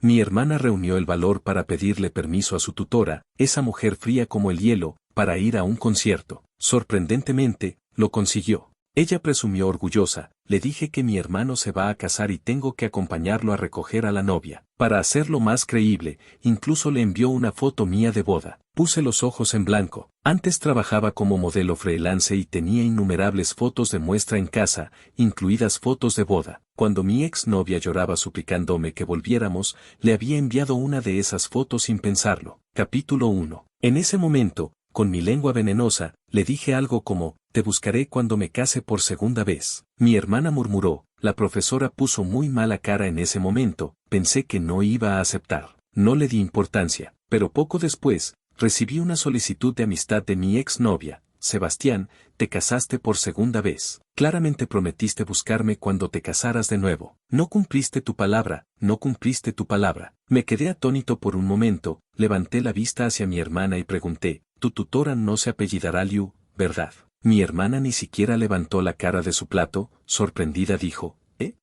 Mi hermana reunió el valor para pedirle permiso a su tutora, esa mujer fría como el hielo, para ir a un concierto. Sorprendentemente, lo consiguió. Ella presumió orgullosa, le dije que mi hermano se va a casar y tengo que acompañarlo a recoger a la novia. Para hacerlo más creíble, incluso le envió una foto mía de boda. Puse los ojos en blanco. Antes trabajaba como modelo freelance y tenía innumerables fotos de muestra en casa, incluidas fotos de boda. Cuando mi exnovia lloraba suplicándome que volviéramos, le había enviado una de esas fotos sin pensarlo. Capítulo 1. En ese momento, con mi lengua venenosa, le dije algo como, te buscaré cuando me case por segunda vez. Mi hermana murmuró, la profesora puso muy mala cara en ese momento, pensé que no iba a aceptar. No le di importancia, pero poco después, recibí una solicitud de amistad de mi exnovia. Sebastián, te casaste por segunda vez. Claramente prometiste buscarme cuando te casaras de nuevo. No cumpliste tu palabra, no cumpliste tu palabra. Me quedé atónito por un momento, levanté la vista hacia mi hermana y pregunté, tu tutora no se apellidará Liu, ¿verdad? Mi hermana ni siquiera levantó la cara de su plato, sorprendida dijo,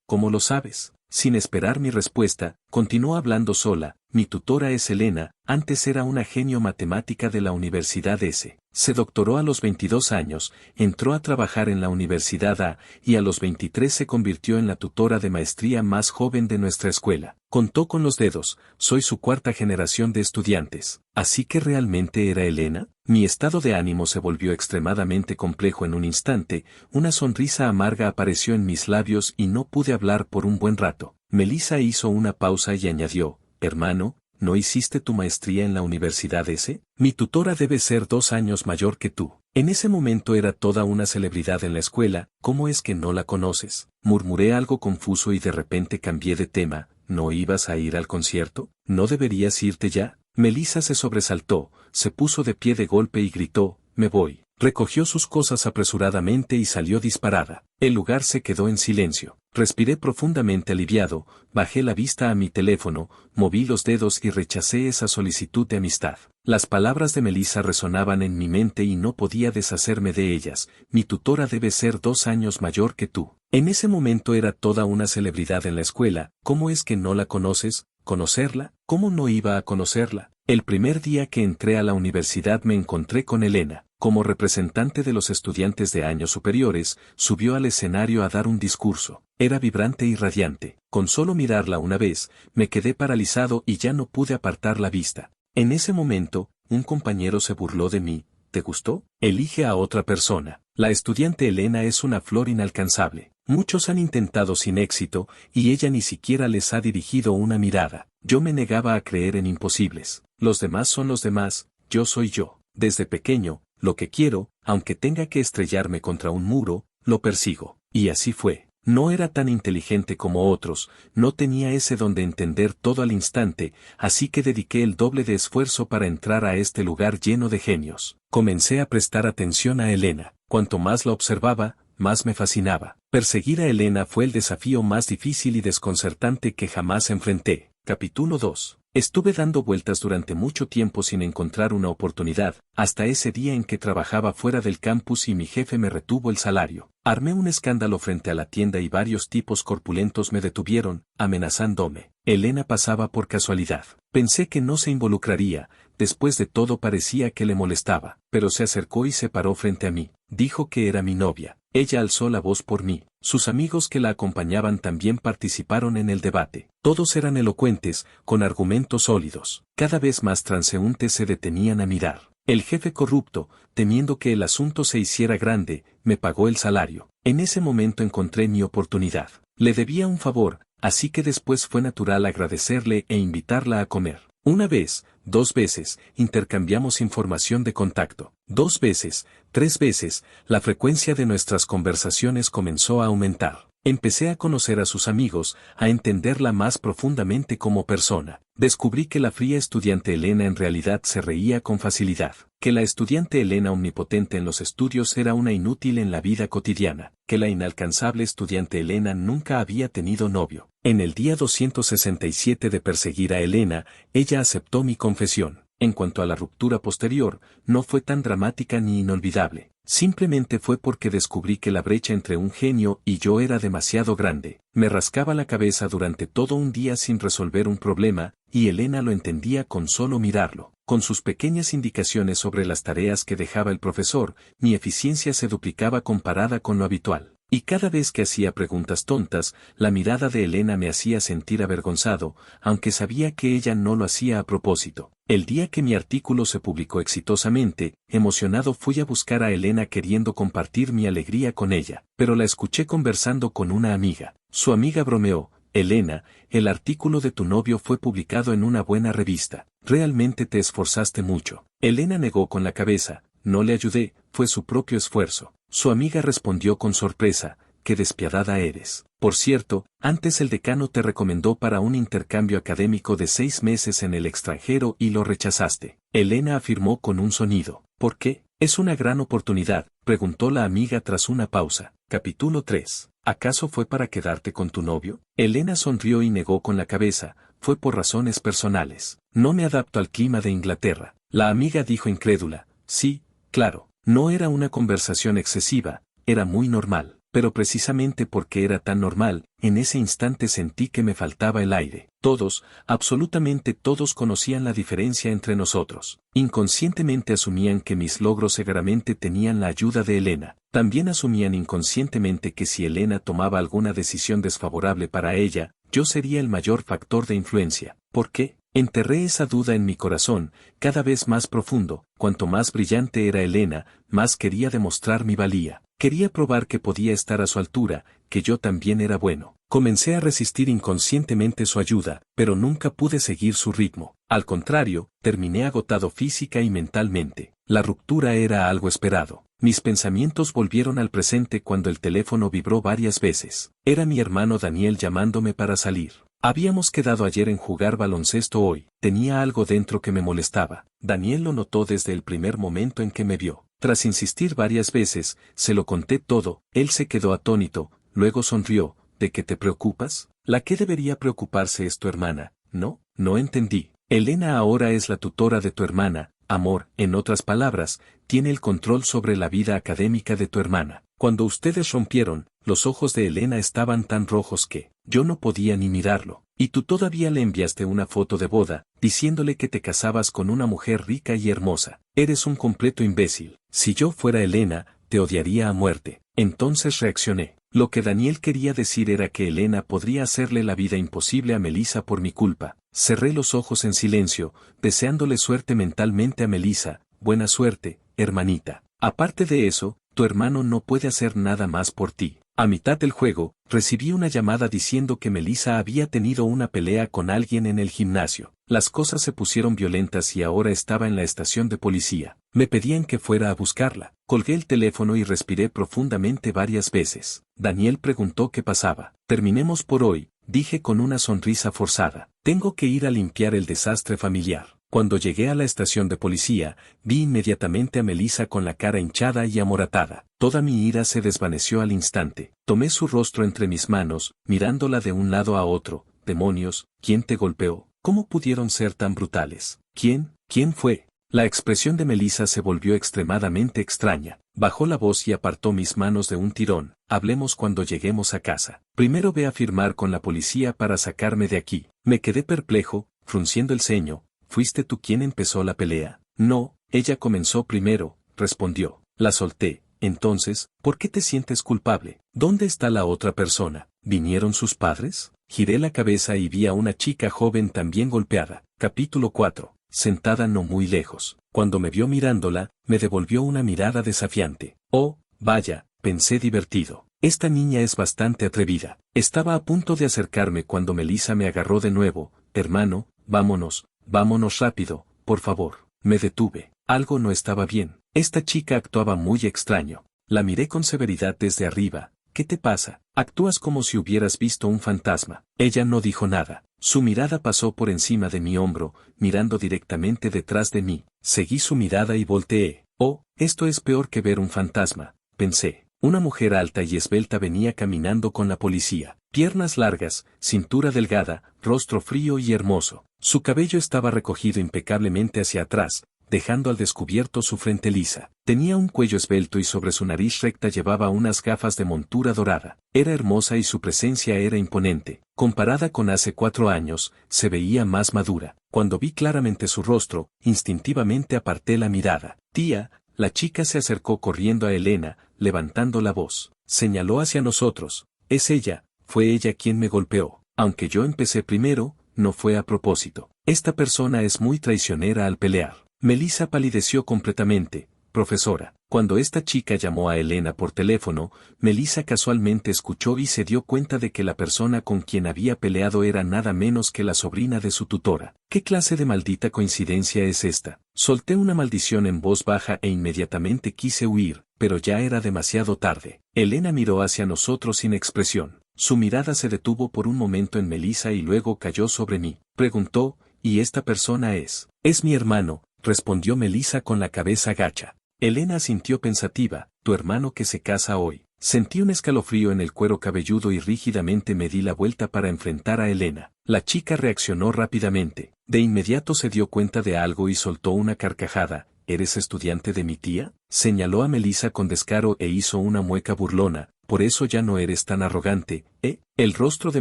¿cómo lo sabes? Sin esperar mi respuesta, continuó hablando sola, mi tutora es Elena, antes era una genio matemática de la Universidad S. Se doctoró a los 22 años, entró a trabajar en la Universidad A, y a los 23 se convirtió en la tutora de maestría más joven de nuestra escuela. Contó con los dedos, soy su cuarta generación de estudiantes. ¿Así que realmente era Elena? Mi estado de ánimo se volvió extremadamente complejo en un instante, una sonrisa amarga apareció en mis labios y no pude hablar por un buen rato. Melissa hizo una pausa y añadió, hermano, ¿no hiciste tu maestría en la Universidad S? Mi tutora debe ser 2 años mayor que tú. En ese momento era toda una celebridad en la escuela, ¿cómo es que no la conoces? Murmuré algo confuso y de repente cambié de tema, ¿no ibas a ir al concierto? ¿No deberías irte ya? Melissa se sobresaltó, se puso de pie de golpe y gritó, me voy. Recogió sus cosas apresuradamente y salió disparada. El lugar se quedó en silencio. Respiré profundamente aliviado, bajé la vista a mi teléfono, moví los dedos y rechacé esa solicitud de amistad. Las palabras de Melissa resonaban en mi mente y no podía deshacerme de ellas. Mi tutora debe ser 2 años mayor que tú. En ese momento era toda una celebridad en la escuela. ¿Cómo es que no la conoces? ¿Conocerla? ¿Cómo no iba a conocerla? El primer día que entré a la universidad me encontré con Elena. Como representante de los estudiantes de años superiores, subió al escenario a dar un discurso. Era vibrante y radiante. Con solo mirarla una vez, me quedé paralizado y ya no pude apartar la vista. En ese momento, un compañero se burló de mí. ¿Te gustó? Elige a otra persona. La estudiante Elena es una flor inalcanzable. Muchos han intentado sin éxito, y ella ni siquiera les ha dirigido una mirada. Yo me negaba a creer en imposibles. Los demás son los demás, yo soy yo. Desde pequeño, lo que quiero, aunque tenga que estrellarme contra un muro, lo persigo. Y así fue. No era tan inteligente como otros, no tenía ese don de entender todo al instante, así que dediqué el doble de esfuerzo para entrar a este lugar lleno de genios. Comencé a prestar atención a Elena. Cuanto más la observaba, más me fascinaba. Perseguir a Elena fue el desafío más difícil y desconcertante que jamás enfrenté. Capítulo 2. Estuve dando vueltas durante mucho tiempo sin encontrar una oportunidad, hasta ese día en que trabajaba fuera del campus y mi jefe me retuvo el salario. Armé un escándalo frente a la tienda y varios tipos corpulentos me detuvieron, amenazándome. Elena pasaba por casualidad. Pensé que no se involucraría, después de todo parecía que le molestaba, pero se acercó y se paró frente a mí. Dijo que era mi novia. Ella alzó la voz por mí. Sus amigos que la acompañaban también participaron en el debate. Todos eran elocuentes, con argumentos sólidos. Cada vez más transeúntes se detenían a mirar. El jefe corrupto, temiendo que el asunto se hiciera grande, me pagó el salario. En ese momento encontré mi oportunidad. Le debía un favor, así que después fue natural agradecerle e invitarla a comer. Una vez, 2 veces, intercambiamos información de contacto. 2 veces, 3 veces, la frecuencia de nuestras conversaciones comenzó a aumentar. Empecé a conocer a sus amigos, a entenderla más profundamente como persona. Descubrí que la fría estudiante Elena en realidad se reía con facilidad, que la estudiante Elena omnipotente en los estudios era una inútil en la vida cotidiana, que la inalcanzable estudiante Elena nunca había tenido novio. En el día 267 de perseguir a Elena, ella aceptó mi confesión. En cuanto a la ruptura posterior, no fue tan dramática ni inolvidable. Simplemente fue porque descubrí que la brecha entre un genio y yo era demasiado grande. Me rascaba la cabeza durante todo un día sin resolver un problema, y Elena lo entendía con solo mirarlo. Con sus pequeñas indicaciones sobre las tareas que dejaba el profesor, mi eficiencia se duplicaba comparada con lo habitual. Y cada vez que hacía preguntas tontas, la mirada de Elena me hacía sentir avergonzado, aunque sabía que ella no lo hacía a propósito. El día que mi artículo se publicó exitosamente, emocionado fui a buscar a Elena queriendo compartir mi alegría con ella, pero la escuché conversando con una amiga. Su amiga bromeó: Elena, el artículo de tu novio fue publicado en una buena revista. Realmente te esforzaste mucho. Elena negó con la cabeza: no le ayudé, fue su propio esfuerzo. Su amiga respondió con sorpresa: qué despiadada eres. Por cierto, antes el decano te recomendó para un intercambio académico de 6 meses en el extranjero y lo rechazaste. Elena afirmó con un sonido. ¿Por qué? Es una gran oportunidad, preguntó la amiga tras una pausa. Capítulo 3. ¿Acaso fue para quedarte con tu novio? Elena sonrió y negó con la cabeza: fue por razones personales. No me adapto al clima de Inglaterra. La amiga dijo incrédula: sí, claro. No era una conversación excesiva, era muy normal, pero precisamente porque era tan normal, en ese instante sentí que me faltaba el aire. Todos, absolutamente todos conocían la diferencia entre nosotros. Inconscientemente asumían que mis logros seguramente tenían la ayuda de Elena. También asumían inconscientemente que si Elena tomaba alguna decisión desfavorable para ella, yo sería el mayor factor de influencia. ¿Por qué? Enterré esa duda en mi corazón, cada vez más profundo. Cuanto más brillante era Elena, más quería demostrar mi valía. Quería probar que podía estar a su altura, que yo también era bueno. Comencé a resistir inconscientemente su ayuda, pero nunca pude seguir su ritmo. Al contrario, terminé agotado física y mentalmente. La ruptura era algo esperado. Mis pensamientos volvieron al presente cuando el teléfono vibró varias veces. Era mi hermano Daniel llamándome para salir. Habíamos quedado ayer en jugar baloncesto hoy. Tenía algo dentro que me molestaba. Daniel lo notó desde el primer momento en que me vio. Tras insistir varias veces, se lo conté todo. Él se quedó atónito, luego sonrió. ¿De qué te preocupas? La que debería preocuparse es tu hermana, ¿no? No entendí. Elena ahora es la tutora de tu hermana, amor, en otras palabras, tiene el control sobre la vida académica de tu hermana. Cuando ustedes rompieron, los ojos de Elena estaban tan rojos que yo no podía ni mirarlo. Y tú todavía le enviaste una foto de boda, diciéndole que te casabas con una mujer rica y hermosa. Eres un completo imbécil. Si yo fuera Elena, te odiaría a muerte. Entonces reaccioné. Lo que Daniel quería decir era que Elena podría hacerle la vida imposible a Melissa por mi culpa. Cerré los ojos en silencio, deseándole suerte mentalmente a Melissa. Buena suerte, hermanita. Aparte de eso, tu hermano no puede hacer nada más por ti. A mitad del juego, recibí una llamada diciendo que Melissa había tenido una pelea con alguien en el gimnasio. Las cosas se pusieron violentas y ahora estaba en la estación de policía. Me pedían que fuera a buscarla. Colgué el teléfono y respiré profundamente varias veces. Daniel preguntó qué pasaba. Terminemos por hoy, dije con una sonrisa forzada. Tengo que ir a limpiar el desastre familiar. Cuando llegué a la estación de policía, vi inmediatamente a Melissa con la cara hinchada y amoratada. Toda mi ira se desvaneció al instante. Tomé su rostro entre mis manos, mirándola de un lado a otro. Demonios, ¿quién te golpeó? ¿Cómo pudieron ser tan brutales? ¿Quién fue? La expresión de Melissa se volvió extremadamente extraña. Bajó la voz y apartó mis manos de un tirón. Hablemos cuando lleguemos a casa. Primero ve a firmar con la policía para sacarme de aquí. Me quedé perplejo, frunciendo el ceño. ¿Fuiste tú quien empezó la pelea? No, ella comenzó primero, respondió. La solté. Entonces, ¿por qué te sientes culpable? ¿Dónde está la otra persona? ¿Vinieron sus padres? Giré la cabeza y vi a una chica joven también golpeada. Capítulo 4. Sentada no muy lejos. Cuando me vio mirándola, me devolvió una mirada desafiante. Oh, vaya, pensé divertido. Esta niña es bastante atrevida. Estaba a punto de acercarme cuando Melissa me agarró de nuevo. Hermano, vámonos rápido, por favor. Me detuve. Algo no estaba bien. Esta chica actuaba muy extraño. La miré con severidad desde arriba. ¿Qué te pasa? Actúas como si hubieras visto un fantasma. Ella no dijo nada. Su mirada pasó por encima de mi hombro, mirando directamente detrás de mí. Seguí su mirada y volteé. Oh, esto es peor que ver un fantasma, pensé. Una mujer alta y esbelta venía caminando con la policía. Piernas largas, cintura delgada, rostro frío y hermoso. Su cabello estaba recogido impecablemente hacia atrás, dejando al descubierto su frente lisa. Tenía un cuello esbelto y sobre su nariz recta llevaba unas gafas de montura dorada. Era hermosa y su presencia era imponente. Comparada con hace 4 años, se veía más madura. Cuando vi claramente su rostro, instintivamente aparté la mirada. Tía, la chica se acercó corriendo a Elena, levantando la voz. Señaló hacia nosotros. Es ella, fue ella quien me golpeó. Aunque yo empecé primero, no fue a propósito. Esta persona es muy traicionera al pelear. Melissa palideció completamente. Profesora, cuando esta chica llamó a Elena por teléfono, Melissa casualmente escuchó y se dio cuenta de que la persona con quien había peleado era nada menos que la sobrina de su tutora. ¿Qué clase de maldita coincidencia es esta? Solté una maldición en voz baja e inmediatamente quise huir, pero ya era demasiado tarde. Elena miró hacia nosotros sin expresión. Su mirada se detuvo por un momento en Melissa y luego cayó sobre mí. Preguntó, ¿y esta persona es? Es mi hermano, respondió Melissa con la cabeza gacha. Elena asintió pensativa, tu hermano que se casa hoy. Sentí un escalofrío en el cuero cabelludo y rígidamente me di la vuelta para enfrentar a Elena. La chica reaccionó rápidamente. De inmediato se dio cuenta de algo y soltó una carcajada. ¿Eres estudiante de mi tía? Señaló a Melissa con descaro e hizo una mueca burlona. Por eso ya no eres tan arrogante, ¿eh? El rostro de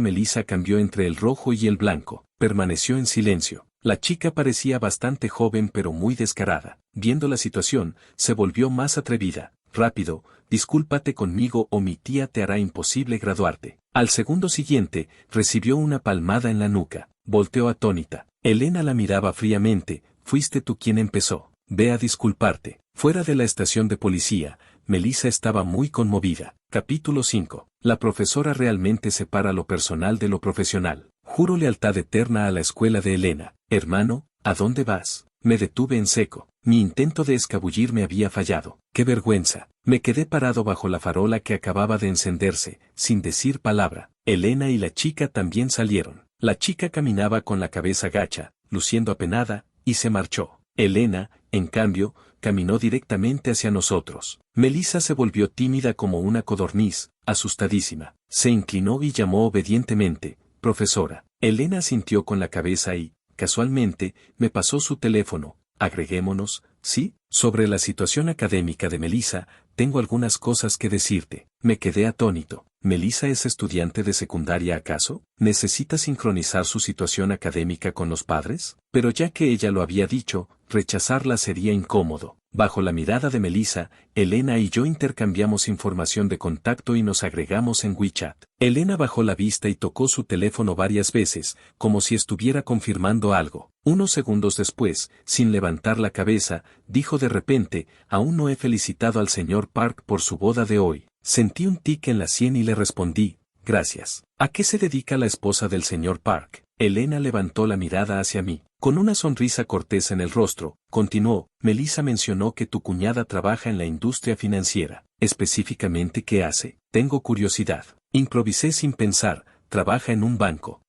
Melissa cambió entre el rojo y el blanco. Permaneció en silencio. La chica parecía bastante joven pero muy descarada. Viendo la situación, se volvió más atrevida. Rápido, discúlpate conmigo o mi tía te hará imposible graduarte. Al segundo siguiente, recibió una palmada en la nuca. Volteó atónita. Elena la miraba fríamente. Fuiste tú quien empezó. Ve a disculparte. Fuera de la estación de policía, Melissa estaba muy conmovida. Capítulo 5. La profesora realmente separa lo personal de lo profesional. Juro lealtad eterna a la escuela de Elena. Hermano, ¿a dónde vas? Me detuve en seco. Mi intento de escabullirme había fallado. ¡Qué vergüenza! Me quedé parado bajo la farola que acababa de encenderse, sin decir palabra. Elena y la chica también salieron. La chica caminaba con la cabeza gacha, luciendo apenada, y se marchó. Elena, en cambio, caminó directamente hacia nosotros. Melissa se volvió tímida como una codorniz, asustadísima. Se inclinó y llamó obedientemente, profesora. Elena asintió con la cabeza y, casualmente, me pasó su teléfono. Agreguémonos, ¿sí? Sobre la situación académica de Melissa, tengo algunas cosas que decirte. Me quedé atónito. ¿Melissa es estudiante de secundaria acaso? ¿Necesita sincronizar su situación académica con los padres? Pero ya que ella lo había dicho, rechazarla sería incómodo. Bajo la mirada de Melissa, Elena y yo intercambiamos información de contacto y nos agregamos en WeChat. Elena bajó la vista y tocó su teléfono varias veces, como si estuviera confirmando algo. Unos segundos después, sin levantar la cabeza, dijo de repente, aún no he felicitado al señor Park por su boda de hoy. Sentí un tic en la sien y le respondí, gracias. ¿A qué se dedica la esposa del señor Park? Elena levantó la mirada hacia mí. Con una sonrisa cortés en el rostro, continuó, Melissa mencionó que tu cuñada trabaja en la industria financiera. ¿Específicamente qué hace? Tengo curiosidad. Improvisé sin pensar, trabaja en un banco.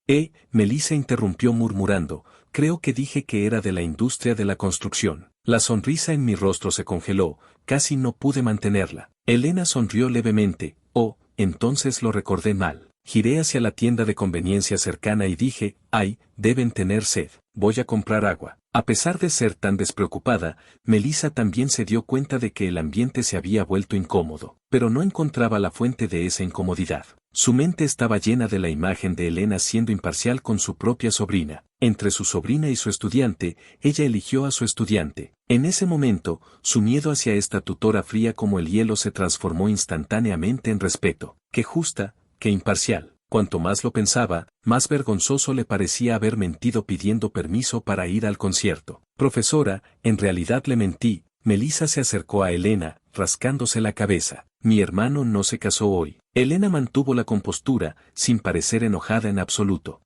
Melissa interrumpió murmurando, creo que dije que era de la industria de la construcción. La sonrisa en mi rostro se congeló, casi no pude mantenerla. Elena sonrió levemente, entonces lo recordé mal. Giré hacia la tienda de conveniencia cercana y dije, ay, deben tener sed, voy a comprar agua. A pesar de ser tan despreocupada, Melissa también se dio cuenta de que el ambiente se había vuelto incómodo, pero no encontraba la fuente de esa incomodidad. Su mente estaba llena de la imagen de Elena siendo imparcial con su propia sobrina. Entre su sobrina y su estudiante, ella eligió a su estudiante. En ese momento, su miedo hacia esta tutora fría como el hielo se transformó instantáneamente en respeto. Qué justa, qué imparcial. Cuanto más lo pensaba, más vergonzoso le parecía haber mentido pidiendo permiso para ir al concierto. Profesora, en realidad le mentí. Melissa se acercó a Elena, rascándose la cabeza. Mi hermano no se casó hoy. Elena mantuvo la compostura, sin parecer enojada en absoluto.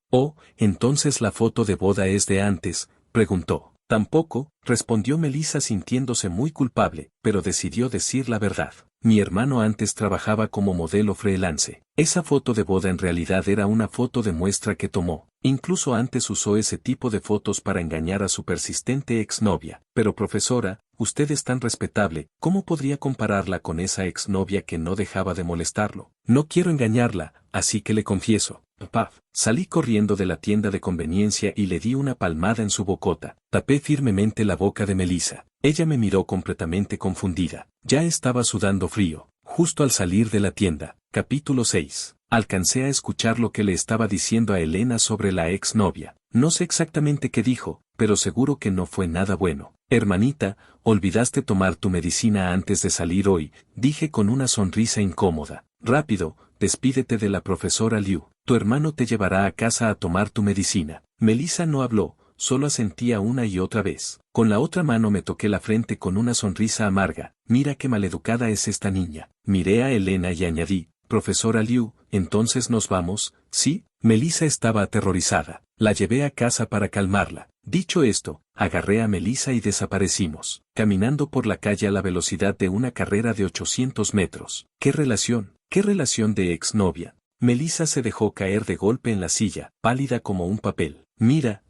Entonces la foto de boda es de antes, preguntó. Tampoco, respondió Melissa sintiéndose muy culpable, pero decidió decir la verdad. Mi hermano antes trabajaba como modelo freelance. Esa foto de boda en realidad era una foto de muestra que tomó. Incluso antes usó ese tipo de fotos para engañar a su persistente exnovia. Pero profesora, usted es tan respetable, ¿cómo podría compararla con esa exnovia que no dejaba de molestarlo? No quiero engañarla, así que le confieso. Paf, salí corriendo de la tienda de conveniencia y le di una palmada en su bocota. Tapé firmemente la boca de Melissa. Ella me miró completamente confundida. Ya estaba sudando frío. Justo al salir de la tienda. Capítulo 6. Alcancé a escuchar lo que le estaba diciendo a Elena sobre la exnovia. No sé exactamente qué dijo, pero seguro que no fue nada bueno. Hermanita, olvidaste tomar tu medicina antes de salir hoy, dije con una sonrisa incómoda. Rápido, despídete de la profesora Liu. Tu hermano te llevará a casa a tomar tu medicina. Melissa no habló, solo asentía una y otra vez. Con la otra mano me toqué la frente con una sonrisa amarga. Mira qué maleducada es esta niña. Miré a Elena y añadí, profesora Liu, ¿entonces nos vamos? ¿Sí? Melissa estaba aterrorizada. La llevé a casa para calmarla. Dicho esto, agarré a Melissa y desaparecimos, caminando por la calle a la velocidad de una carrera de 800 metros. ¿Qué relación? ¿Qué relación de exnovia? Melissa se dejó caer de golpe en la silla, pálida como un papel. Mira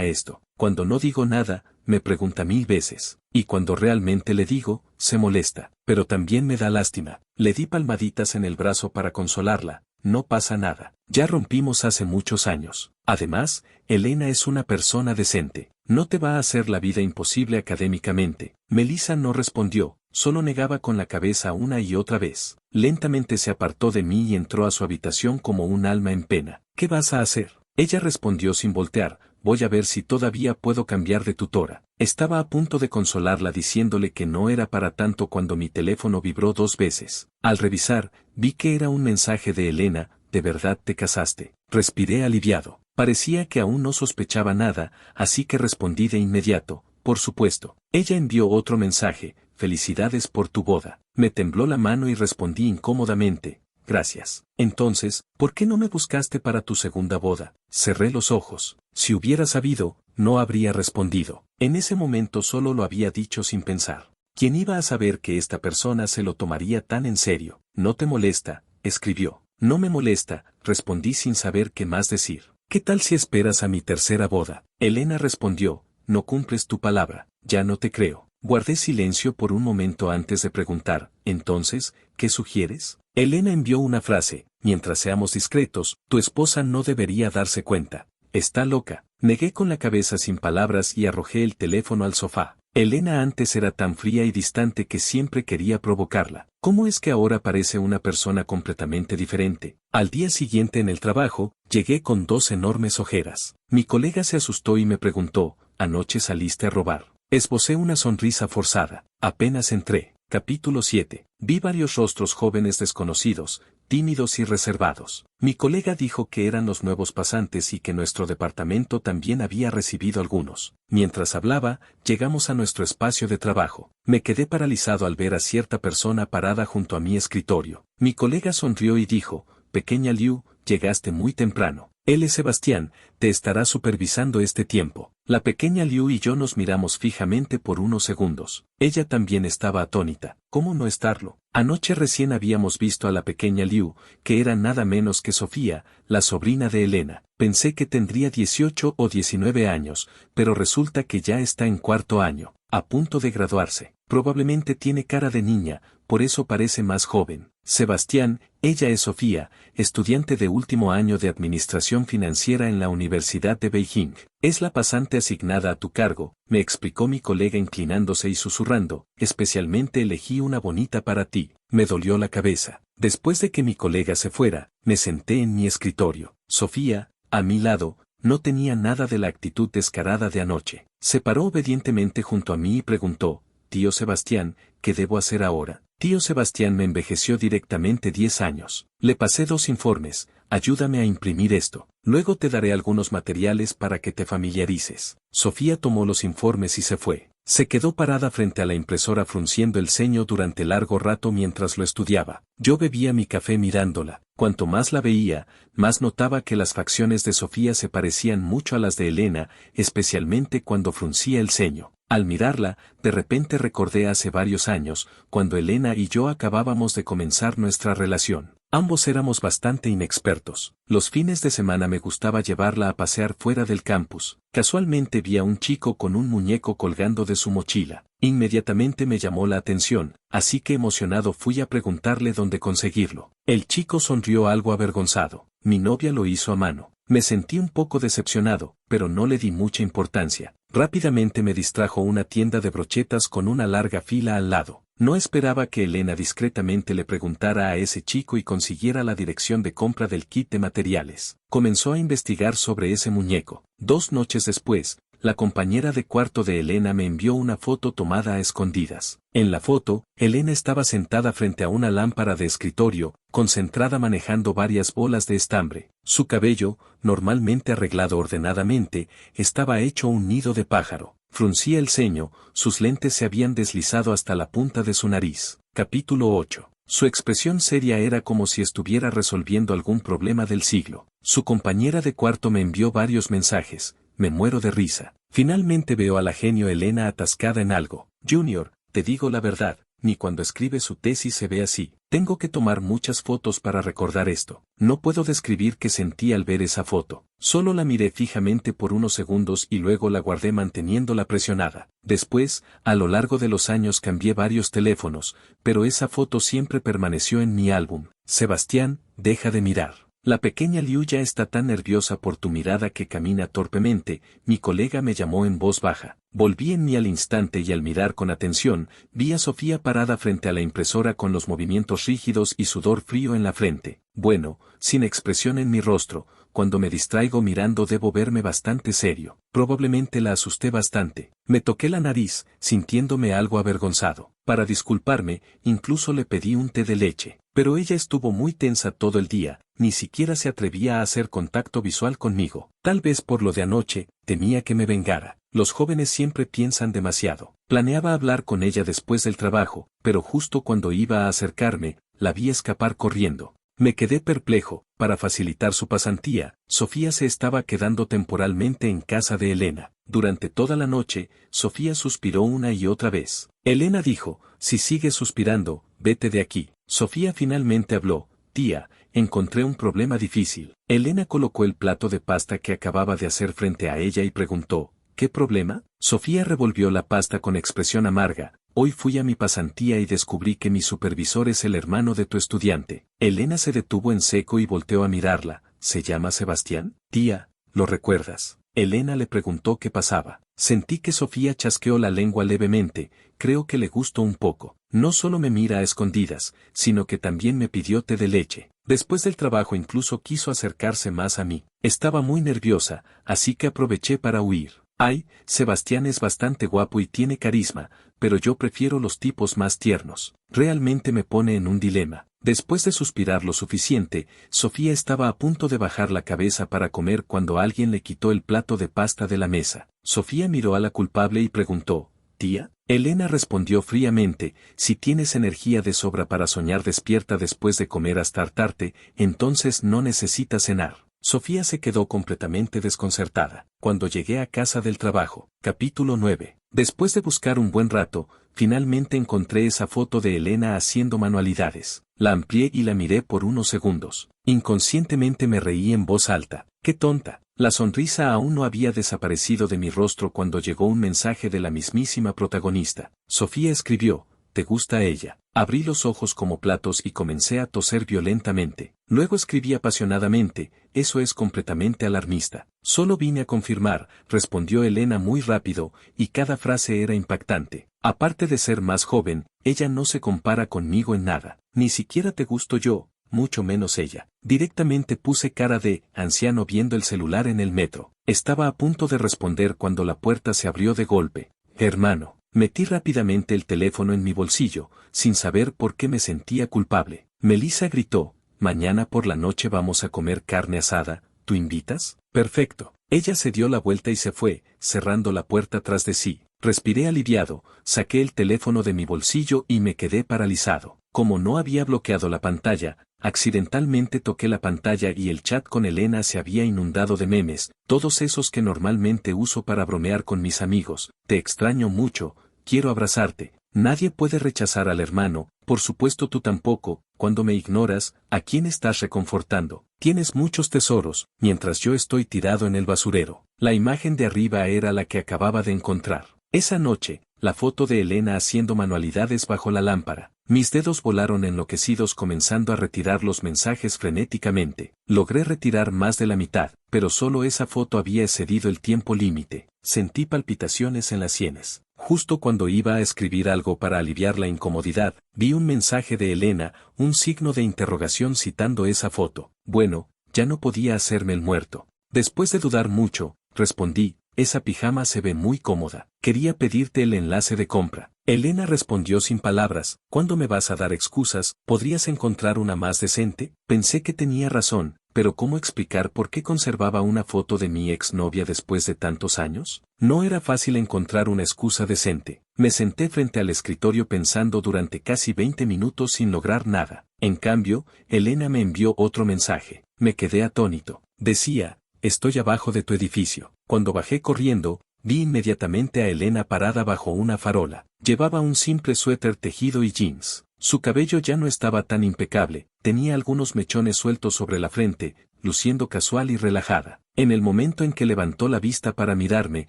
esto. Cuando no digo nada, me pregunta 1000 veces. Y cuando realmente le digo, se molesta. Pero también me da lástima. Le di palmaditas en el brazo para consolarla. No pasa nada. Ya rompimos hace muchos años. Además, Elena es una persona decente. No te va a hacer la vida imposible académicamente. Melissa no respondió, solo negaba con la cabeza una y otra vez. Lentamente se apartó de mí y entró a su habitación como un alma en pena. ¿Qué vas a hacer? Ella respondió sin voltear, voy a ver si todavía puedo cambiar de tutora. Estaba a punto de consolarla diciéndole que no era para tanto cuando mi teléfono vibró 2 veces. Al revisar, vi que era un mensaje de Elena, ¿de verdad te casaste? Respiré aliviado. Parecía que aún no sospechaba nada, así que respondí de inmediato, por supuesto. Ella envió otro mensaje, felicidades por tu boda. Me tembló la mano y respondí incómodamente, gracias. Entonces, ¿por qué no me buscaste para tu segunda boda? Cerré los ojos. Si hubiera sabido, no habría respondido. En ese momento solo lo había dicho sin pensar. ¿Quién iba a saber que esta persona se lo tomaría tan en serio? ¿No te molesta?, escribió. No me molesta, respondí sin saber qué más decir. ¿Qué tal si esperas a mi tercera boda? Elena respondió, no cumples tu palabra, ya no te creo. Guardé silencio por un momento antes de preguntar, entonces, ¿qué sugieres? Elena envió una frase, mientras seamos discretos, tu esposa no debería darse cuenta. Está loca. Negué con la cabeza sin palabras y arrojé el teléfono al sofá. Elena antes era tan fría y distante que siempre quería provocarla. ¿Cómo es que ahora parece una persona completamente diferente? Al día siguiente en el trabajo, llegué con 2 enormes ojeras. Mi colega se asustó y me preguntó, ¿anoche saliste a robar? Esbocé una sonrisa forzada. Apenas entré. Capítulo 7. Vi varios rostros jóvenes desconocidos, tímidos y reservados. Mi colega dijo que eran los nuevos pasantes y que nuestro departamento también había recibido algunos. Mientras hablaba, llegamos a nuestro espacio de trabajo. Me quedé paralizado al ver a cierta persona parada junto a mi escritorio. Mi colega sonrió y dijo, pequeña Liu, llegaste muy temprano. Él es Sebastián, te estará supervisando este tiempo. La pequeña Liu y yo nos miramos fijamente por unos segundos. Ella también estaba atónita. ¿Cómo no estarlo? Anoche recién habíamos visto a la pequeña Liu, que era nada menos que Sofía, la sobrina de Elena. Pensé que tendría 18 o 19 años, pero resulta que ya está en 4º año, a punto de graduarse. Probablemente tiene cara de niña, por eso parece más joven. Sebastián, ella es Sofía, estudiante de último año de Administración Financiera en la Universidad de Beijing. Es la pasante asignada a tu cargo, me explicó mi colega inclinándose y susurrando, especialmente elegí una bonita para ti. Me dolió la cabeza. Después de que mi colega se fuera, me senté en mi escritorio. Sofía, a mi lado, no tenía nada de la actitud descarada de anoche. Se paró obedientemente junto a mí y preguntó, tío Sebastián, ¿qué debo hacer ahora? Tío Sebastián me envejeció directamente 10 años. Le pasé 2 informes, ayúdame a imprimir esto. Luego te daré algunos materiales para que te familiarices. Sofía tomó los informes y se fue. Se quedó parada frente a la impresora frunciendo el ceño durante largo rato mientras lo estudiaba. Yo bebía mi café mirándola. Cuanto más la veía, más notaba que las facciones de Sofía se parecían mucho a las de Elena, especialmente cuando fruncía el ceño. Al mirarla, de repente recordé hace varios años, cuando Elena y yo acabábamos de comenzar nuestra relación. Ambos éramos bastante inexpertos. Los fines de semana me gustaba llevarla a pasear fuera del campus. Casualmente vi a un chico con un muñeco colgando de su mochila. Inmediatamente me llamó la atención, así que emocionado fui a preguntarle dónde conseguirlo. El chico sonrió algo avergonzado. Mi novia lo hizo a mano. Me sentí un poco decepcionado, pero no le di mucha importancia. Rápidamente me distrajo una tienda de brochetas con una larga fila al lado. No esperaba que Elena discretamente le preguntara a ese chico y consiguiera la dirección de compra del kit de materiales. Comenzó a investigar sobre ese muñeco. 2 noches después, la compañera de cuarto de Elena me envió una foto tomada a escondidas. En la foto, Elena estaba sentada frente a una lámpara de escritorio, concentrada manejando varias bolas de estambre. Su cabello, normalmente arreglado ordenadamente, estaba hecho un nido de pájaro. Fruncía el ceño, sus lentes se habían deslizado hasta la punta de su nariz. Capítulo 8. Su expresión seria era como si estuviera resolviendo algún problema del siglo. Su compañera de cuarto me envió varios mensajes. Me muero de risa. Finalmente veo a la genio Elena atascada en algo. Junior, te digo la verdad, ni cuando escribe su tesis se ve así. Tengo que tomar muchas fotos para recordar esto. No puedo describir qué sentí al ver esa foto. Solo la miré fijamente por unos segundos y luego la guardé manteniéndola presionada. Después, a lo largo de los años cambié varios teléfonos, pero esa foto siempre permaneció en mi álbum. Sebastián, deja de mirar. La pequeña Liu ya está tan nerviosa por tu mirada que camina torpemente, mi colega me llamó en voz baja. Volví en mí al instante y al mirar con atención, vi a Sofía parada frente a la impresora con los movimientos rígidos y sudor frío en la frente. Bueno, sin expresión en mi rostro, cuando me distraigo mirando debo verme bastante serio. Probablemente la asusté bastante. Me toqué la nariz, sintiéndome algo avergonzado. Para disculparme, incluso le pedí un té de leche. Pero ella estuvo muy tensa todo el día, ni siquiera se atrevía a hacer contacto visual conmigo. Tal vez por lo de anoche, temía que me vengara. Los jóvenes siempre piensan demasiado. Planeaba hablar con ella después del trabajo, pero justo cuando iba a acercarme, la vi escapar corriendo. Me quedé perplejo. Para facilitar su pasantía, Sofía se estaba quedando temporalmente en casa de Elena. Durante toda la noche, Sofía suspiró una y otra vez. Elena dijo, si sigues suspirando, vete de aquí. Sofía finalmente habló, tía, encontré un problema difícil. Elena colocó el plato de pasta que acababa de hacer frente a ella y preguntó, ¿qué problema? Sofía revolvió la pasta con expresión amarga. Hoy fui a mi pasantía y descubrí que mi supervisor es el hermano de tu estudiante. Elena se detuvo en seco y volteó a mirarla. ¿Se llama Sebastián? Tía, ¿lo recuerdas? Elena le preguntó qué pasaba. Sentí que Sofía chasqueó la lengua levemente. Creo que le gustó un poco. No solo me mira a escondidas, sino que también me pidió té de leche. Después del trabajo incluso quiso acercarse más a mí. Estaba muy nerviosa, así que aproveché para huir. Ay, Sebastián es bastante guapo y tiene carisma, pero yo prefiero los tipos más tiernos. Realmente me pone en un dilema. Después de suspirar lo suficiente, Sofía estaba a punto de bajar la cabeza para comer cuando alguien le quitó el plato de pasta de la mesa. Sofía miró a la culpable y preguntó, ¿tía? Elena respondió fríamente, si tienes energía de sobra para soñar despierta después de comer hasta hartarte, entonces no necesitas cenar. Sofía se quedó completamente desconcertada. Cuando llegué a casa del trabajo. Capítulo 9. Después de buscar un buen rato, finalmente encontré esa foto de Elena haciendo manualidades. La amplié y la miré por unos segundos. Inconscientemente me reí en voz alta. ¡Qué tonta! La sonrisa aún no había desaparecido de mi rostro cuando llegó un mensaje de la mismísima protagonista. Sofía escribió, ¿te gusta ella? Abrí los ojos como platos y comencé a toser violentamente. Luego escribí apasionadamente, eso es completamente alarmista. Solo vine a confirmar, respondió Elena muy rápido, y cada frase era impactante. Aparte de ser más joven, ella no se compara conmigo en nada. Ni siquiera te gusto yo, mucho menos ella. Directamente puse cara de anciano viendo el celular en el metro. Estaba a punto de responder cuando la puerta se abrió de golpe. Hermano. Metí rápidamente el teléfono en mi bolsillo, sin saber por qué me sentía culpable. Melissa gritó, mañana por la noche vamos a comer carne asada, ¿tú invitas? Perfecto. Ella se dio la vuelta y se fue, cerrando la puerta tras de sí. Respiré aliviado, saqué el teléfono de mi bolsillo y me quedé paralizado. Como no había bloqueado la pantalla, accidentalmente toqué la pantalla y el chat con Elena se había inundado de memes, todos esos que normalmente uso para bromear con mis amigos. Te extraño mucho, quiero abrazarte. Nadie puede rechazar al hermano, por supuesto tú tampoco, cuando me ignoras, ¿a quién estás reconfortando? Tienes muchos tesoros, mientras yo estoy tirado en el basurero. La imagen de arriba era la que acababa de encontrar. Esa noche, la foto de Elena haciendo manualidades bajo la lámpara. Mis dedos volaron enloquecidos comenzando a retirar los mensajes frenéticamente. Logré retirar más de la mitad, pero solo esa foto había excedido el tiempo límite. Sentí palpitaciones en las sienes. Justo cuando iba a escribir algo para aliviar la incomodidad, vi un mensaje de Elena, un signo de interrogación citando esa foto. Bueno, ya no podía hacerme el muerto. Después de dudar mucho, respondí, esa pijama se ve muy cómoda. Quería pedirte el enlace de compra. Elena respondió sin palabras, ¿cuándo me vas a dar excusas? ¿Podrías encontrar una más decente? Pensé que tenía razón, pero ¿cómo explicar por qué conservaba una foto de mi exnovia después de tantos años? No era fácil encontrar una excusa decente. Me senté frente al escritorio pensando durante casi 20 minutos sin lograr nada. En cambio, Elena me envió otro mensaje. Me quedé atónito. Decía, estoy abajo de tu edificio. Cuando bajé corriendo, vi inmediatamente a Elena parada bajo una farola. Llevaba un simple suéter tejido y jeans. Su cabello ya no estaba tan impecable, tenía algunos mechones sueltos sobre la frente, luciendo casual y relajada. En el momento en que levantó la vista para mirarme,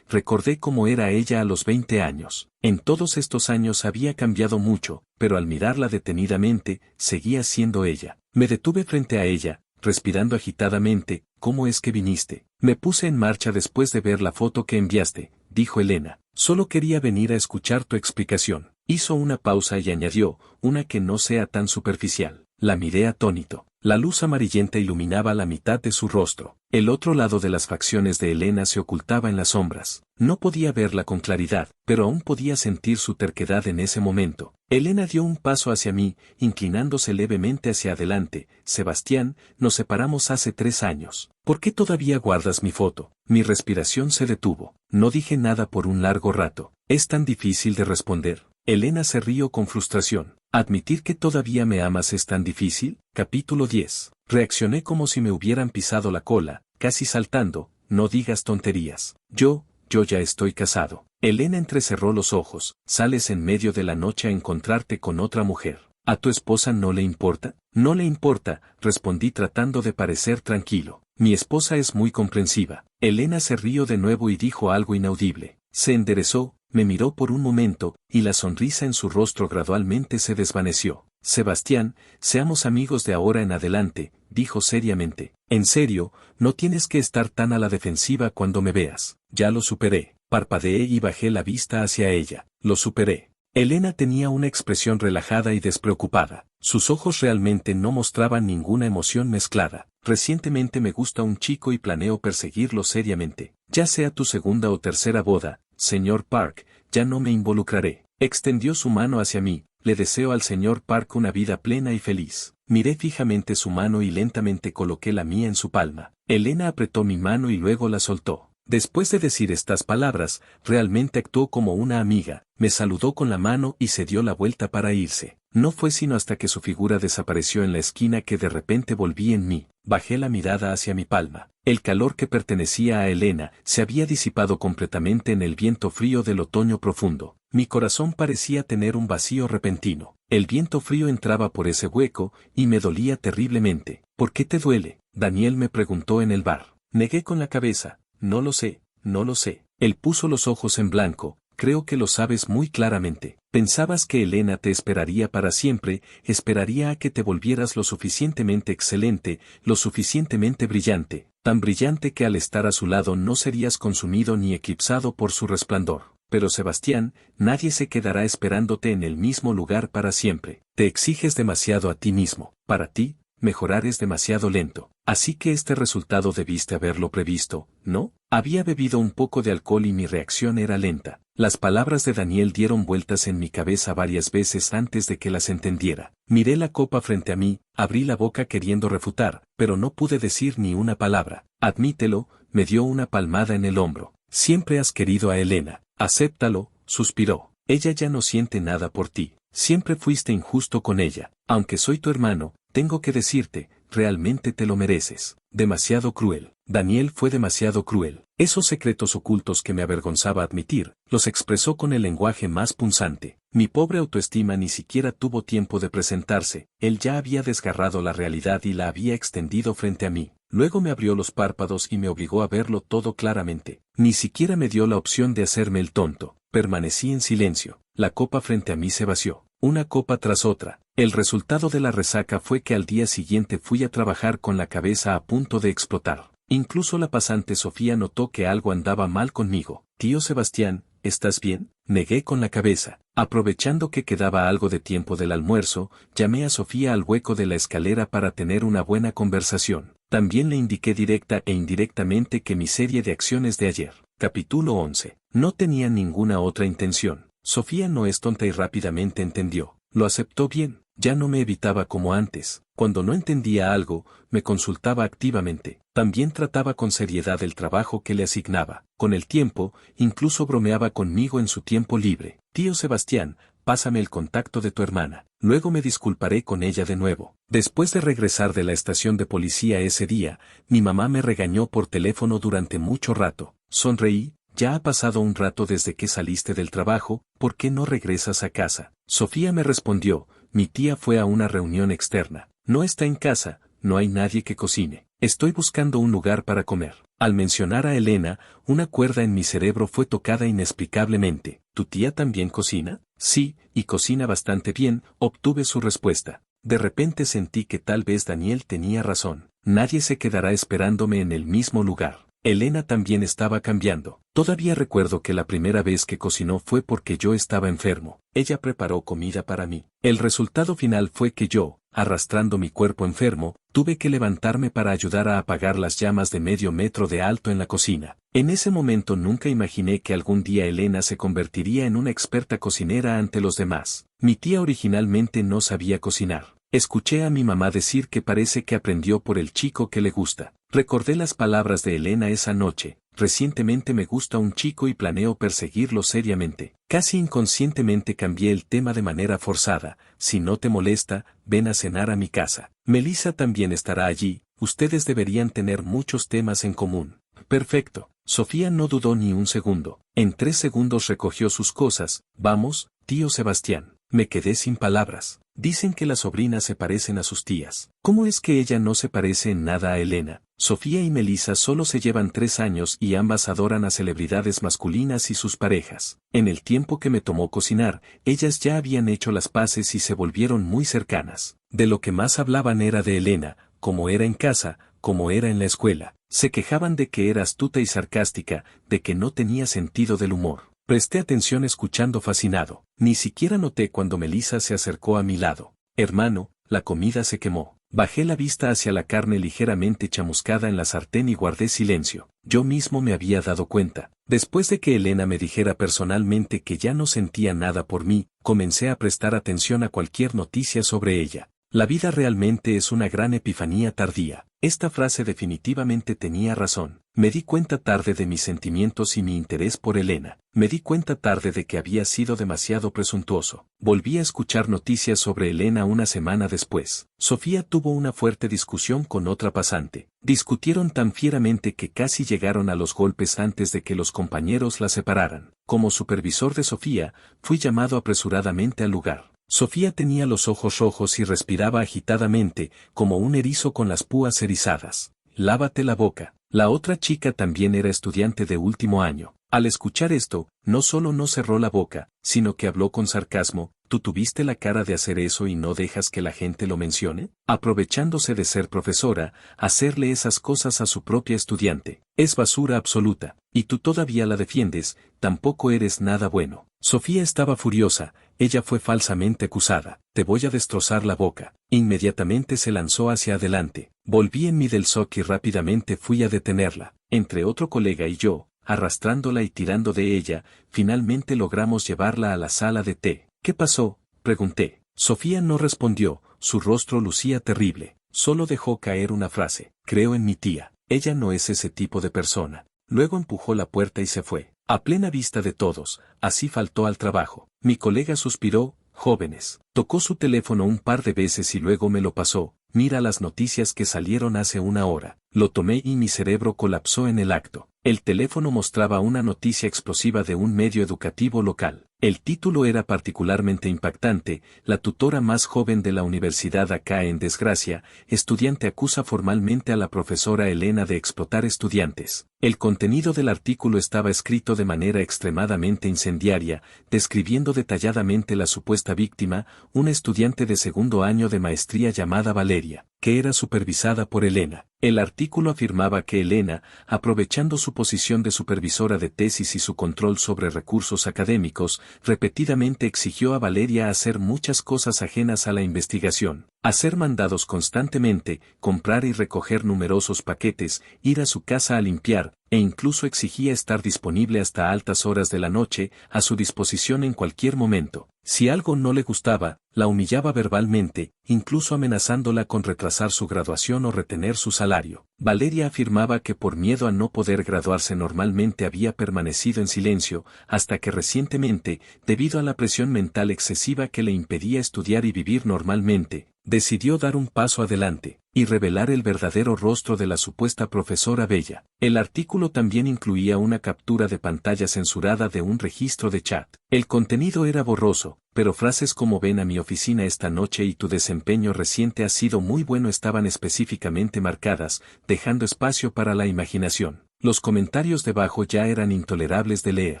recordé cómo era ella a los 20 años. En todos estos años había cambiado mucho, pero al mirarla detenidamente, seguía siendo ella. Me detuve frente a ella, respirando agitadamente. ¿Cómo es que viniste? Me puse en marcha después de ver la foto que enviaste, dijo Elena. Solo quería venir a escuchar tu explicación. Hizo una pausa y añadió, una que no sea tan superficial. La miré atónito. La luz amarillenta iluminaba la mitad de su rostro. El otro lado de las facciones de Elena se ocultaba en las sombras. No podía verla con claridad, pero aún podía sentir su terquedad en ese momento. Elena dio un paso hacia mí, inclinándose levemente hacia adelante. Sebastián, nos separamos hace 3 años. ¿Por qué todavía guardas mi foto? Mi respiración se detuvo. No dije nada por un largo rato. ¿Es tan difícil de responder? Elena se rió con frustración. ¿Admitir que todavía me amas es tan difícil? Capítulo 10. Reaccioné como si me hubieran pisado la cola, casi saltando. No digas tonterías. Yo ya estoy casado. Elena entrecerró los ojos. Sales en medio de la noche a encontrarte con otra mujer. ¿A tu esposa no le importa? No le importa, respondí tratando de parecer tranquilo. Mi esposa es muy comprensiva. Elena se rió de nuevo y dijo algo inaudible. Se enderezó, me miró por un momento, y la sonrisa en su rostro gradualmente se desvaneció. Sebastián, seamos amigos de ahora en adelante, dijo seriamente. En serio, no tienes que estar tan a la defensiva cuando me veas. Ya lo superé. Parpadeé y bajé la vista hacia ella. Lo superé. Elena tenía una expresión relajada y despreocupada. Sus ojos realmente no mostraban ninguna emoción mezclada. Recientemente me gusta un chico y planeo perseguirlo seriamente. Ya sea tu segunda o tercera boda, señor Park, ya no me involucraré. Extendió su mano hacia mí. Le deseo al señor Park una vida plena y feliz. Miré fijamente su mano y lentamente coloqué la mía en su palma. Elena apretó mi mano y luego la soltó. Después de decir estas palabras, realmente actuó como una amiga, me saludó con la mano y se dio la vuelta para irse. No fue sino hasta que su figura desapareció en la esquina que de repente volví en mí. Bajé la mirada hacia mi palma. El calor que pertenecía a Elena se había disipado completamente en el viento frío del otoño profundo. Mi corazón parecía tener un vacío repentino. El viento frío entraba por ese hueco y me dolía terriblemente. ¿Por qué te duele? Daniel me preguntó en el bar. Negué con la cabeza. No lo sé, no lo sé. Él puso los ojos en blanco. Creo que lo sabes muy claramente. Pensabas que Elena te esperaría para siempre, esperaría a que te volvieras lo suficientemente excelente, lo suficientemente brillante, tan brillante que al estar a su lado no serías consumido ni eclipsado por su resplandor. Pero Sebastián, nadie se quedará esperándote en el mismo lugar para siempre. Te exiges demasiado a ti mismo. Para ti, mejorar es demasiado lento. Así que este resultado debiste haberlo previsto, ¿no? Había bebido un poco de alcohol y mi reacción era lenta. Las palabras de Daniel dieron vueltas en mi cabeza varias veces antes de que las entendiera. Miré la copa frente a mí, abrí la boca queriendo refutar, pero no pude decir ni una palabra. Admítelo, me dio una palmada en el hombro. Siempre has querido a Elena. Acéptalo, suspiró. Ella ya no siente nada por ti. Siempre fuiste injusto con ella. Aunque soy tu hermano, tengo que decirte, realmente te lo mereces. Demasiado cruel. Daniel fue demasiado cruel. Esos secretos ocultos que me avergonzaba admitir, los expresó con el lenguaje más punzante. Mi pobre autoestima ni siquiera tuvo tiempo de presentarse, él ya había desgarrado la realidad y la había extendido frente a mí. Luego me abrió los párpados y me obligó a verlo todo claramente. Ni siquiera me dio la opción de hacerme el tonto. Permanecí en silencio. La copa frente a mí se vació, una copa tras otra. El resultado de la resaca fue que al día siguiente fui a trabajar con la cabeza a punto de explotar. Incluso la pasante Sofía notó que algo andaba mal conmigo. Tío Sebastián, ¿estás bien? Negué con la cabeza. Aprovechando que quedaba algo de tiempo del almuerzo, llamé a Sofía al hueco de la escalera para tener una buena conversación. También le indiqué directa e indirectamente que mi serie de acciones de ayer, capítulo 11, no tenía ninguna otra intención. Sofía no es tonta y rápidamente entendió. Lo aceptó bien. Ya no me evitaba como antes. Cuando no entendía algo, me consultaba activamente. También trataba con seriedad el trabajo que le asignaba. Con el tiempo, incluso bromeaba conmigo en su tiempo libre. Tío Sebastián, pásame el contacto de tu hermana. Luego me disculparé con ella de nuevo. Después de regresar de la estación de policía ese día, mi mamá me regañó por teléfono durante mucho rato. Sonreí. Ya ha pasado un rato desde que saliste del trabajo, ¿por qué no regresas a casa? Sofía me respondió, mi tía fue a una reunión externa. No está en casa, no hay nadie que cocine. Estoy buscando un lugar para comer. Al mencionar a Elena, una cuerda en mi cerebro fue tocada inexplicablemente. ¿Tu tía también cocina? Sí, y cocina bastante bien, obtuve su respuesta. De repente sentí que tal vez Daniel tenía razón. Nadie se quedará esperándome en el mismo lugar. Elena también estaba cambiando. Todavía recuerdo que la primera vez que cocinó fue porque yo estaba enfermo. Ella preparó comida para mí. El resultado final fue que yo, arrastrando mi cuerpo enfermo, tuve que levantarme para ayudar a apagar las llamas de medio metro de alto en la cocina. En ese momento nunca imaginé que algún día Elena se convertiría en una experta cocinera ante los demás. Mi tía originalmente no sabía cocinar. Escuché a mi mamá decir que parece que aprendió por el chico que le gusta. Recordé las palabras de Elena esa noche. Recientemente me gusta un chico y planeo perseguirlo seriamente. Casi inconscientemente cambié el tema de manera forzada. Si no te molesta, ven a cenar a mi casa. Melissa también estará allí. Ustedes deberían tener muchos temas en común. Perfecto. Sofía no dudó ni un segundo. En 3 segundos recogió sus cosas. Vamos, tío Sebastián. Me quedé sin palabras. Dicen que las sobrinas se parecen a sus tías. ¿Cómo es que ella no se parece en nada a Elena? Sofía y Melissa solo se llevan 3 años y ambas adoran a celebridades masculinas y sus parejas. En el tiempo que me tomó cocinar, ellas ya habían hecho las paces y se volvieron muy cercanas. De lo que más hablaban era de Elena, como era en casa, como era en la escuela. Se quejaban de que era astuta y sarcástica, de que no tenía sentido del humor. Presté atención escuchando fascinado. Ni siquiera noté cuando Melissa se acercó a mi lado. Hermano, la comida se quemó. Bajé la vista hacia la carne ligeramente chamuscada en la sartén y guardé silencio. Yo mismo me había dado cuenta. Después de que Elena me dijera personalmente que ya no sentía nada por mí, comencé a prestar atención a cualquier noticia sobre ella. La vida realmente es una gran epifanía tardía. Esta frase definitivamente tenía razón. Me di cuenta tarde de mis sentimientos y mi interés por Elena. Me di cuenta tarde de que había sido demasiado presuntuoso. Volví a escuchar noticias sobre Elena una semana después. Sofía tuvo una fuerte discusión con otra pasante. Discutieron tan fieramente que casi llegaron a los golpes antes de que los compañeros la separaran. Como supervisor de Sofía, fui llamado apresuradamente al lugar. Sofía tenía los ojos rojos y respiraba agitadamente, como un erizo con las púas erizadas. Lávate la boca. La otra chica también era estudiante de último año. Al escuchar esto, no solo no cerró la boca, sino que habló con sarcasmo. ¿Tú tuviste la cara de hacer eso y no dejas que la gente lo mencione? Aprovechándose de ser profesora, hacerle esas cosas a su propia estudiante. Es basura absoluta. Y tú todavía la defiendes, tampoco eres nada bueno. Sofía estaba furiosa, ella fue falsamente acusada. Te voy a destrozar la boca. Inmediatamente se lanzó hacia adelante. Volví en mí del shock y rápidamente fui a detenerla. Entre otro colega y yo, arrastrándola y tirando de ella, finalmente logramos llevarla a la sala de té. ¿Qué pasó?, pregunté. Sofía no respondió, su rostro lucía terrible. Solo dejó caer una frase. Creo en mi tía. Ella no es ese tipo de persona. Luego empujó la puerta y se fue. A plena vista de todos, así faltó al trabajo. Mi colega suspiró, jóvenes. Tocó su teléfono un par de veces y luego me lo pasó. Mira las noticias que salieron hace una hora. Lo tomé y mi cerebro colapsó en el acto. El teléfono mostraba una noticia explosiva de un medio educativo local. El título era particularmente impactante: la tutora más joven de la universidad cae en desgracia, estudiante acusa formalmente a la profesora Elena de explotar estudiantes. El contenido del artículo estaba escrito de manera extremadamente incendiaria, describiendo detalladamente la supuesta víctima, una estudiante de segundo año de maestría llamada Valeria, que era supervisada por Elena. El artículo afirmaba que Elena, aprovechando su posición de supervisora de tesis y su control sobre recursos académicos, repetidamente exigió a Valeria hacer muchas cosas ajenas a la investigación: hacer mandados constantemente, comprar y recoger numerosos paquetes, ir a su casa a limpiar, e incluso exigía estar disponible hasta altas horas de la noche, a su disposición en cualquier momento. Si algo no le gustaba, la humillaba verbalmente, incluso amenazándola con retrasar su graduación o retener su salario. Valeria afirmaba que por miedo a no poder graduarse normalmente había permanecido en silencio, hasta que recientemente, debido a la presión mental excesiva que le impedía estudiar y vivir normalmente, decidió dar un paso adelante y revelar el verdadero rostro de la supuesta profesora Bella. El artículo también incluía una captura de pantalla censurada de un registro de chat. El contenido era borroso, pero frases como "ven a mi oficina esta noche y tu desempeño reciente ha sido muy bueno" estaban específicamente marcadas, dejando espacio para la imaginación. Los comentarios debajo ya eran intolerables de leer.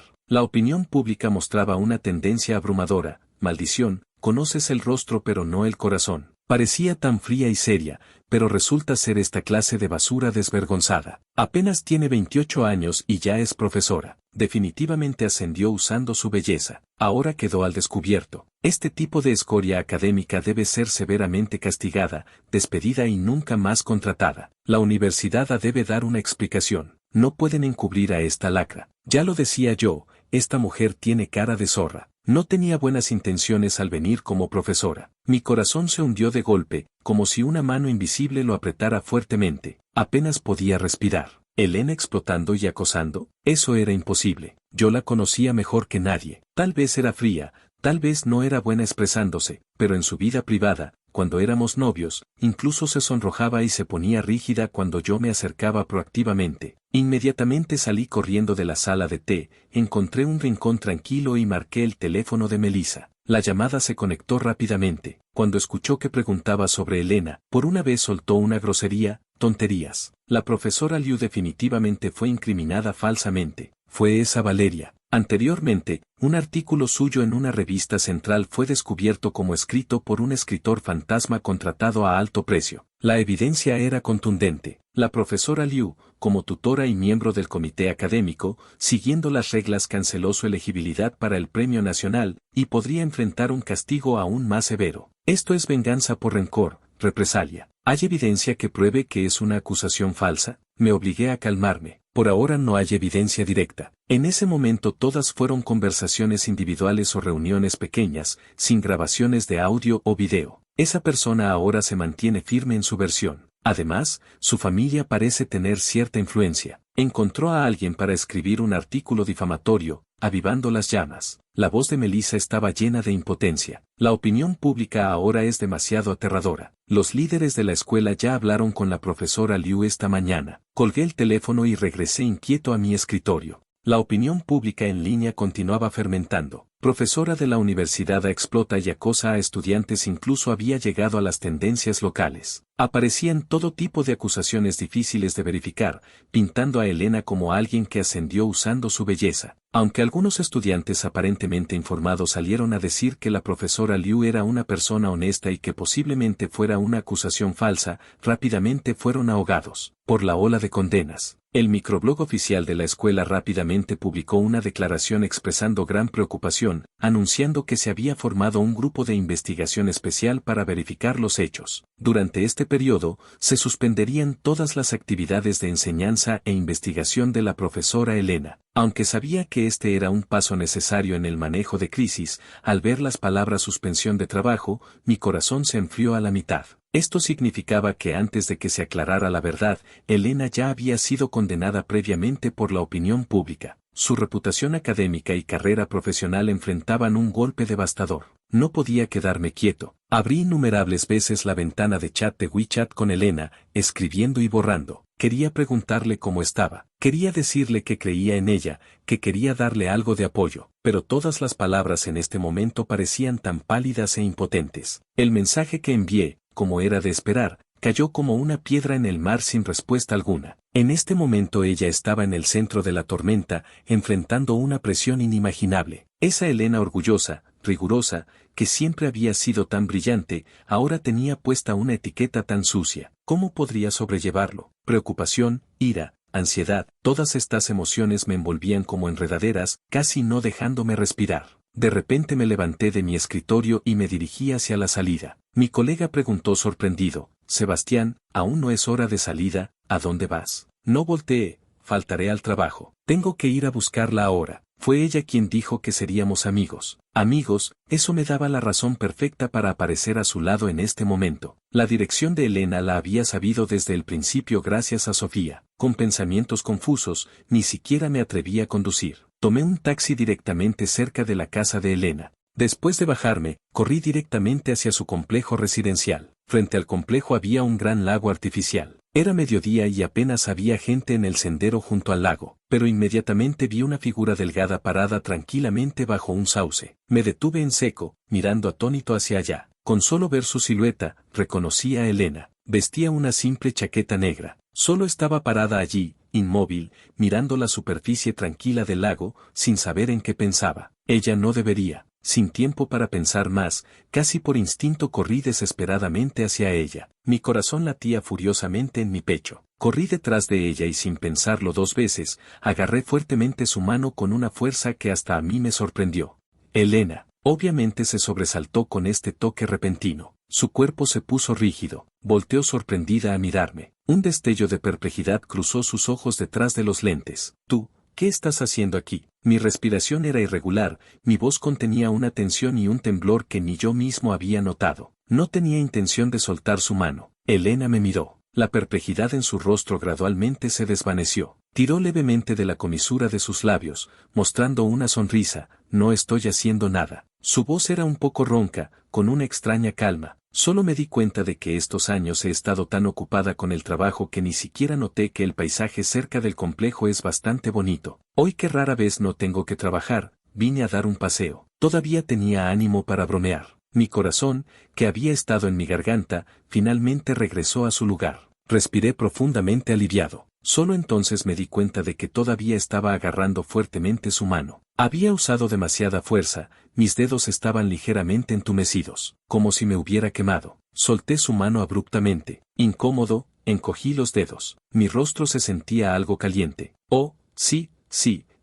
La opinión pública mostraba una tendencia abrumadora: maldición, conoces el rostro pero no el corazón. Parecía tan fría y seria, pero resulta ser esta clase de basura desvergonzada. Apenas tiene 28 años y ya es profesora. Definitivamente ascendió usando su belleza. Ahora quedó al descubierto. Este tipo de escoria académica debe ser severamente castigada, despedida y nunca más contratada. La universidad debe dar una explicación. No pueden encubrir a esta lacra. Ya lo decía yo, esta mujer tiene cara de zorra. No tenía buenas intenciones al venir como profesora. Mi corazón se hundió de golpe, como si una mano invisible lo apretara fuertemente. Apenas podía respirar. Elena explotando y acosando, eso era imposible. Yo la conocía mejor que nadie. Tal vez era fría, tal vez no era buena expresándose, pero en su vida privada, cuando éramos novios, incluso se sonrojaba y se ponía rígida cuando yo me acercaba proactivamente. Inmediatamente salí corriendo de la sala de té, encontré un rincón tranquilo y marqué el teléfono de Melissa. La llamada se conectó rápidamente. Cuando escuchó que preguntaba sobre Elena, por una vez soltó una grosería: tonterías. La profesora Liu definitivamente fue incriminada falsamente. Fue esa Valeria. Anteriormente, un artículo suyo en una revista central fue descubierto como escrito por un escritor fantasma contratado a alto precio. La evidencia era contundente. La profesora Liu, como tutora y miembro del comité académico, siguiendo las reglas, canceló su elegibilidad para el premio nacional, y podría enfrentar un castigo aún más severo. Esto es venganza por rencor, represalia. ¿Hay evidencia que pruebe que es una acusación falsa? Me obligué a calmarme. Por ahora no hay evidencia directa. En ese momento todas fueron conversaciones individuales o reuniones pequeñas, sin grabaciones de audio o video. Esa persona ahora se mantiene firme en su versión. Además, su familia parece tener cierta influencia. Encontró a alguien para escribir un artículo difamatorio, avivando las llamas. La voz de Melissa estaba llena de impotencia. La opinión pública ahora es demasiado aterradora. Los líderes de la escuela ya hablaron con la profesora Liu esta mañana. Colgué el teléfono y regresé inquieto a mi escritorio. La opinión pública en línea continuaba fermentando. Profesora de la universidad explota y acosa a estudiantes, incluso había llegado a las tendencias locales. Aparecían todo tipo de acusaciones difíciles de verificar, pintando a Elena como alguien que ascendió usando su belleza. Aunque algunos estudiantes aparentemente informados salieron a decir que la profesora Liu era una persona honesta y que posiblemente fuera una acusación falsa, rápidamente fueron ahogados por la ola de condenas. El microblog oficial de la escuela rápidamente publicó una declaración expresando gran preocupación, anunciando que se había formado un grupo de investigación especial para verificar los hechos. Durante este periodo, se suspenderían todas las actividades de enseñanza e investigación de la profesora Elena. Aunque sabía que este era un paso necesario en el manejo de crisis, al ver las palabras suspensión de trabajo, mi corazón se enfrió a la mitad. Esto significaba que antes de que se aclarara la verdad, Elena ya había sido condenada previamente por la opinión pública. Su reputación académica y carrera profesional enfrentaban un golpe devastador. No podía quedarme quieto. Abrí innumerables veces la ventana de chat de WeChat con Elena, escribiendo y borrando. Quería preguntarle cómo estaba. Quería decirle que creía en ella, que quería darle algo de apoyo, pero todas las palabras en este momento parecían tan pálidas e impotentes. El mensaje que envié, como era de esperar, cayó como una piedra en el mar sin respuesta alguna. En este momento ella estaba en el centro de la tormenta, enfrentando una presión inimaginable. Esa Elena orgullosa, rigurosa, que siempre había sido tan brillante, ahora tenía puesta una etiqueta tan sucia. ¿Cómo podría sobrellevarlo? Preocupación, ira, ansiedad, todas estas emociones me envolvían como enredaderas, casi no dejándome respirar. De repente me levanté de mi escritorio y me dirigí hacia la salida. Mi colega preguntó sorprendido: Sebastián, aún no es hora de salida, ¿a dónde vas? No volteé, faltaré al trabajo. Tengo que ir a buscarla ahora. Fue ella quien dijo que seríamos amigos. Amigos, eso me daba la razón perfecta para aparecer a su lado en este momento. La dirección de Elena la había sabido desde el principio gracias a Sofía. Con pensamientos confusos, ni siquiera me atreví a conducir. Tomé un taxi directamente cerca de la casa de Elena. Después de bajarme, corrí directamente hacia su complejo residencial. Frente al complejo había un gran lago artificial. Era mediodía y apenas había gente en el sendero junto al lago, pero inmediatamente vi una figura delgada parada tranquilamente bajo un sauce. Me detuve en seco, mirando atónito hacia allá. Con solo ver su silueta, reconocí a Elena. Vestía una simple chaqueta negra. Solo estaba parada allí, inmóvil, mirando la superficie tranquila del lago, sin saber en qué pensaba. Ella no debería. Sin tiempo para pensar más, casi por instinto corrí desesperadamente hacia ella. Mi corazón latía furiosamente en mi pecho. Corrí detrás de ella y sin pensarlo dos veces, agarré fuertemente su mano con una fuerza que hasta a mí me sorprendió. Elena, obviamente se sobresaltó con este toque repentino. Su cuerpo se puso rígido, volteó sorprendida a mirarme. Un destello de perplejidad cruzó sus ojos detrás de los lentes. ¿Tú? ¿Qué estás haciendo aquí? Mi respiración era irregular, mi voz contenía una tensión y un temblor que ni yo mismo había notado. No tenía intención de soltar su mano. Elena me miró. La perplejidad en su rostro gradualmente se desvaneció. Tiró levemente de la comisura de sus labios, mostrando una sonrisa. No estoy haciendo nada. Su voz era un poco ronca, con una extraña calma. Solo me di cuenta de que estos años he estado tan ocupada con el trabajo que ni siquiera noté que el paisaje cerca del complejo es bastante bonito. Hoy que rara vez no tengo que trabajar, vine a dar un paseo. Todavía tenía ánimo para bromear. Mi corazón, que había estado en mi garganta, finalmente regresó a su lugar. Respiré profundamente aliviado. Solo entonces me di cuenta de que todavía estaba agarrando fuertemente su mano. Había usado demasiada fuerza, mis dedos estaban ligeramente entumecidos, como si me hubiera quemado. Solté su mano abruptamente. Incómodo, encogí los dedos. Mi rostro se sentía algo caliente. Oh, sí,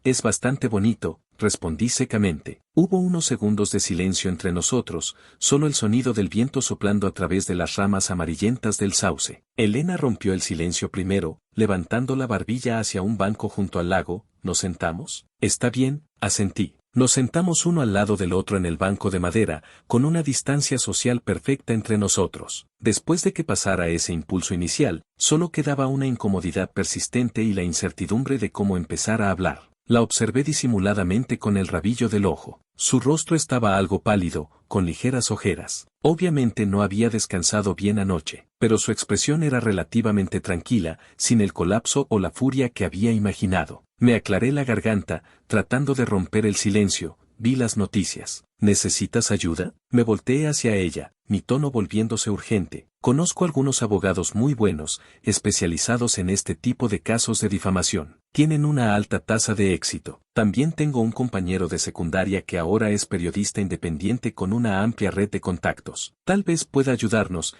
es bastante bonito, respondí secamente. Hubo unos segundos de silencio entre nosotros, solo el sonido del viento soplando a través de las ramas amarillentas del sauce. Elena rompió el silencio primero, levantando la barbilla hacia un banco junto al lago. ¿Nos sentamos? Está bien, asentí. Nos sentamos uno al lado del otro en el banco de madera, con una distancia social perfecta entre nosotros. Después de que pasara ese impulso inicial, solo quedaba una incomodidad persistente y la incertidumbre de cómo empezar a hablar. La observé disimuladamente con el rabillo del ojo. Su rostro estaba algo pálido, con ligeras ojeras. Obviamente no había descansado bien anoche, pero su expresión era relativamente tranquila, sin el colapso o la furia que había imaginado. Me aclaré la garganta, tratando de romper el silencio. Vi las noticias. ¿Necesitas ayuda? Me volteé hacia ella, mi tono volviéndose urgente. Conozco algunos abogados muy buenos, especializados en este tipo de casos de difamación. Tienen una alta tasa de éxito. También tengo un compañero de secundaria que ahora es periodista independiente con una amplia red de contactos. Tal vez pueda ayudarnos,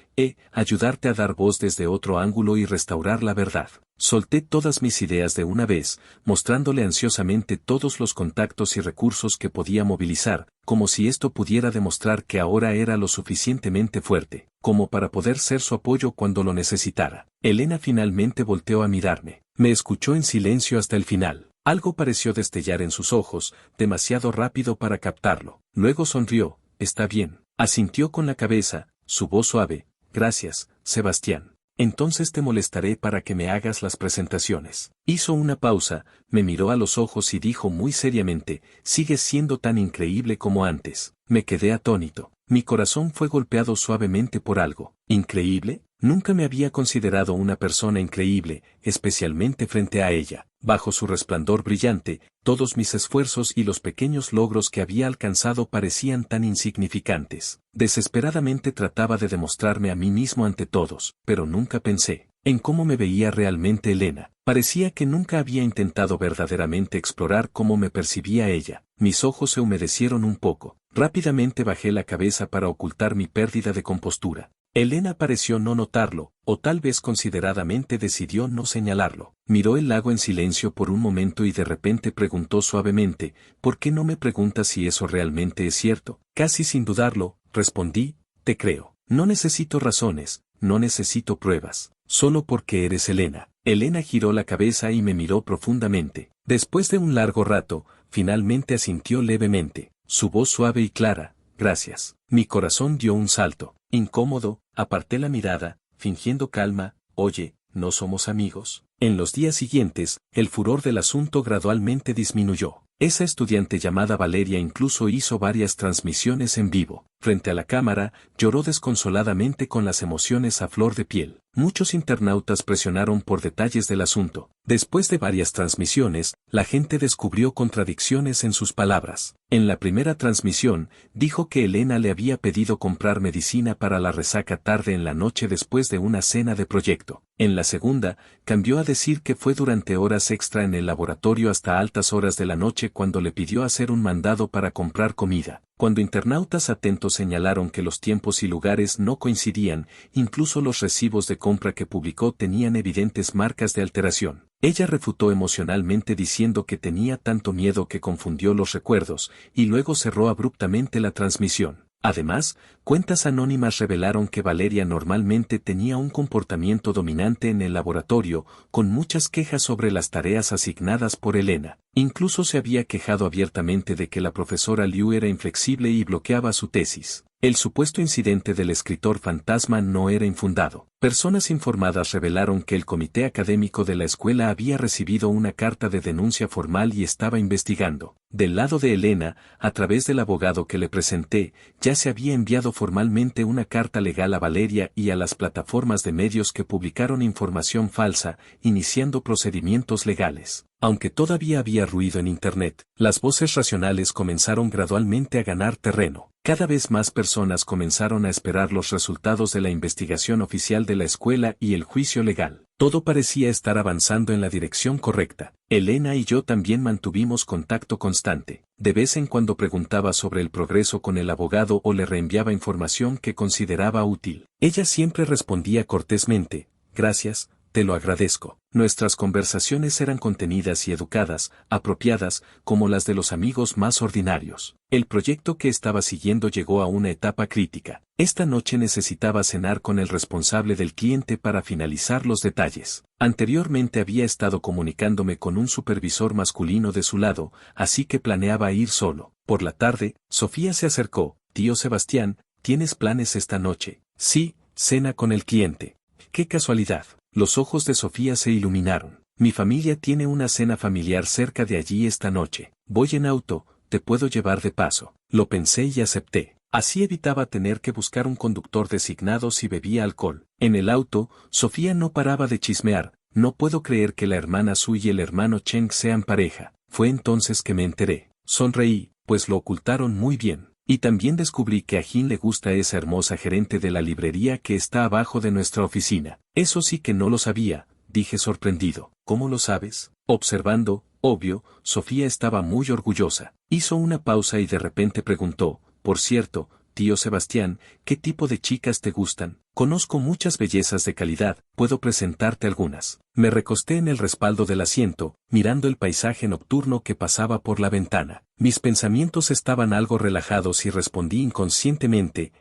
ayudarte a dar voz desde otro ángulo y restaurar la verdad. Solté todas mis ideas de una vez, mostrándole ansiosamente todos los contactos y recursos que podía movilizar, como si esto pudiera demostrar que ahora era lo suficientemente fuerte, como para poder ser su apoyo cuando lo necesitara. Elena finalmente volteó a mirarme. Me escuchó en silencio hasta el final. Algo pareció destellar en sus ojos, demasiado rápido para captarlo. Luego sonrió. Está bien. Asintió con la cabeza, su voz suave. Gracias, Sebastián. Entonces te molestaré para que me hagas las presentaciones. Hizo una pausa, me miró a los ojos y dijo muy seriamente: sigues siendo tan increíble como antes. Me quedé atónito. Mi corazón fue golpeado suavemente por algo. ¿Increíble? Nunca me había considerado una persona increíble, especialmente frente a ella. Bajo su resplandor brillante, todos mis esfuerzos y los pequeños logros que había alcanzado parecían tan insignificantes. Desesperadamente trataba de demostrarme a mí mismo ante todos, pero nunca pensé en cómo me veía realmente Elena. Parecía que nunca había intentado verdaderamente explorar cómo me percibía ella. Mis ojos se humedecieron un poco. Rápidamente bajé la cabeza para ocultar mi pérdida de compostura. Elena pareció no notarlo, o tal vez consideradamente decidió no señalarlo. Miró el lago en silencio por un momento y de repente preguntó suavemente, ¿por qué no me preguntas si eso realmente es cierto? Casi sin dudarlo, respondí, te creo. No necesito razones, no necesito pruebas, solo porque eres Elena. Elena giró la cabeza y me miró profundamente. Después de un largo rato, finalmente asintió levemente. Su voz suave y clara, gracias. Mi corazón dio un salto. Incómodo, aparté la mirada, fingiendo calma, oye, ¿no somos amigos? En los días siguientes, el furor del asunto gradualmente disminuyó. Esa estudiante llamada Valeria incluso hizo varias transmisiones en vivo. Frente a la cámara, lloró desconsoladamente con las emociones a flor de piel. Muchos internautas presionaron por detalles del asunto. Después de varias transmisiones, la gente descubrió contradicciones en sus palabras. En la primera transmisión, dijo que Elena le había pedido comprar medicina para la resaca tarde en la noche después de una cena de proyecto. En la segunda, cambió a decir que fue durante horas extra en el laboratorio hasta altas horas de la noche cuando le pidió hacer un mandado para comprar comida. Cuando internautas atentos señalaron que los tiempos y lugares no coincidían, incluso los recibos de compra que publicó tenían evidentes marcas de alteración. Ella refutó emocionalmente diciendo que tenía tanto miedo que confundió los recuerdos, y luego cerró abruptamente la transmisión. Además, cuentas anónimas revelaron que Valeria normalmente tenía un comportamiento dominante en el laboratorio, con muchas quejas sobre las tareas asignadas por Elena. Incluso se había quejado abiertamente de que la profesora Liu era inflexible y bloqueaba su tesis. El supuesto incidente del escritor fantasma no era infundado. Personas informadas revelaron que el comité académico de la escuela había recibido una carta de denuncia formal y estaba investigando. Del lado de Elena, a través del abogado que le presenté, ya se había enviado formalmente una carta legal a Valeria y a las plataformas de medios que publicaron información falsa, iniciando procedimientos legales. Aunque todavía había ruido en Internet, las voces racionales comenzaron gradualmente a ganar terreno. Cada vez más personas comenzaron a esperar los resultados de la investigación oficial de la escuela y el juicio legal. Todo parecía estar avanzando en la dirección correcta. Elena y yo también mantuvimos contacto constante. De vez en cuando preguntaba sobre el progreso con el abogado o le reenviaba información que consideraba útil. Ella siempre respondía cortésmente, gracias, te lo agradezco. Nuestras conversaciones eran contenidas y educadas, apropiadas, como las de los amigos más ordinarios. El proyecto que estaba siguiendo llegó a una etapa crítica. Esta noche necesitaba cenar con el responsable del cliente para finalizar los detalles. Anteriormente había estado comunicándome con un supervisor masculino de su lado, así que planeaba ir solo. Por la tarde, Sofía se acercó. Tío Sebastián, ¿tienes planes esta noche? Sí, cena con el cliente. ¡Qué casualidad! Los ojos de Sofía se iluminaron. Mi familia tiene una cena familiar cerca de allí esta noche. Voy en auto, te puedo llevar de paso. Lo pensé y acepté. Así evitaba tener que buscar un conductor designado si bebía alcohol. En el auto, Sofía no paraba de chismear. No puedo creer que la hermana Su y el hermano Cheng sean pareja. Fue entonces que me enteré. Sonreí, pues lo ocultaron muy bien. Y también descubrí que a Jin le gusta esa hermosa gerente de la librería que está abajo de nuestra oficina. Eso sí que no lo sabía, dije sorprendido. ¿Cómo lo sabes? Observando, obvio, Sofía estaba muy orgullosa. Hizo una pausa y de repente preguntó, por cierto, tío Sebastián, ¿qué tipo de chicas te gustan? Conozco muchas bellezas de calidad, puedo presentarte algunas. Me recosté en el respaldo del asiento, mirando el paisaje nocturno que pasaba por la ventana. Mis pensamientos estaban algo relajados y respondí inconscientemente,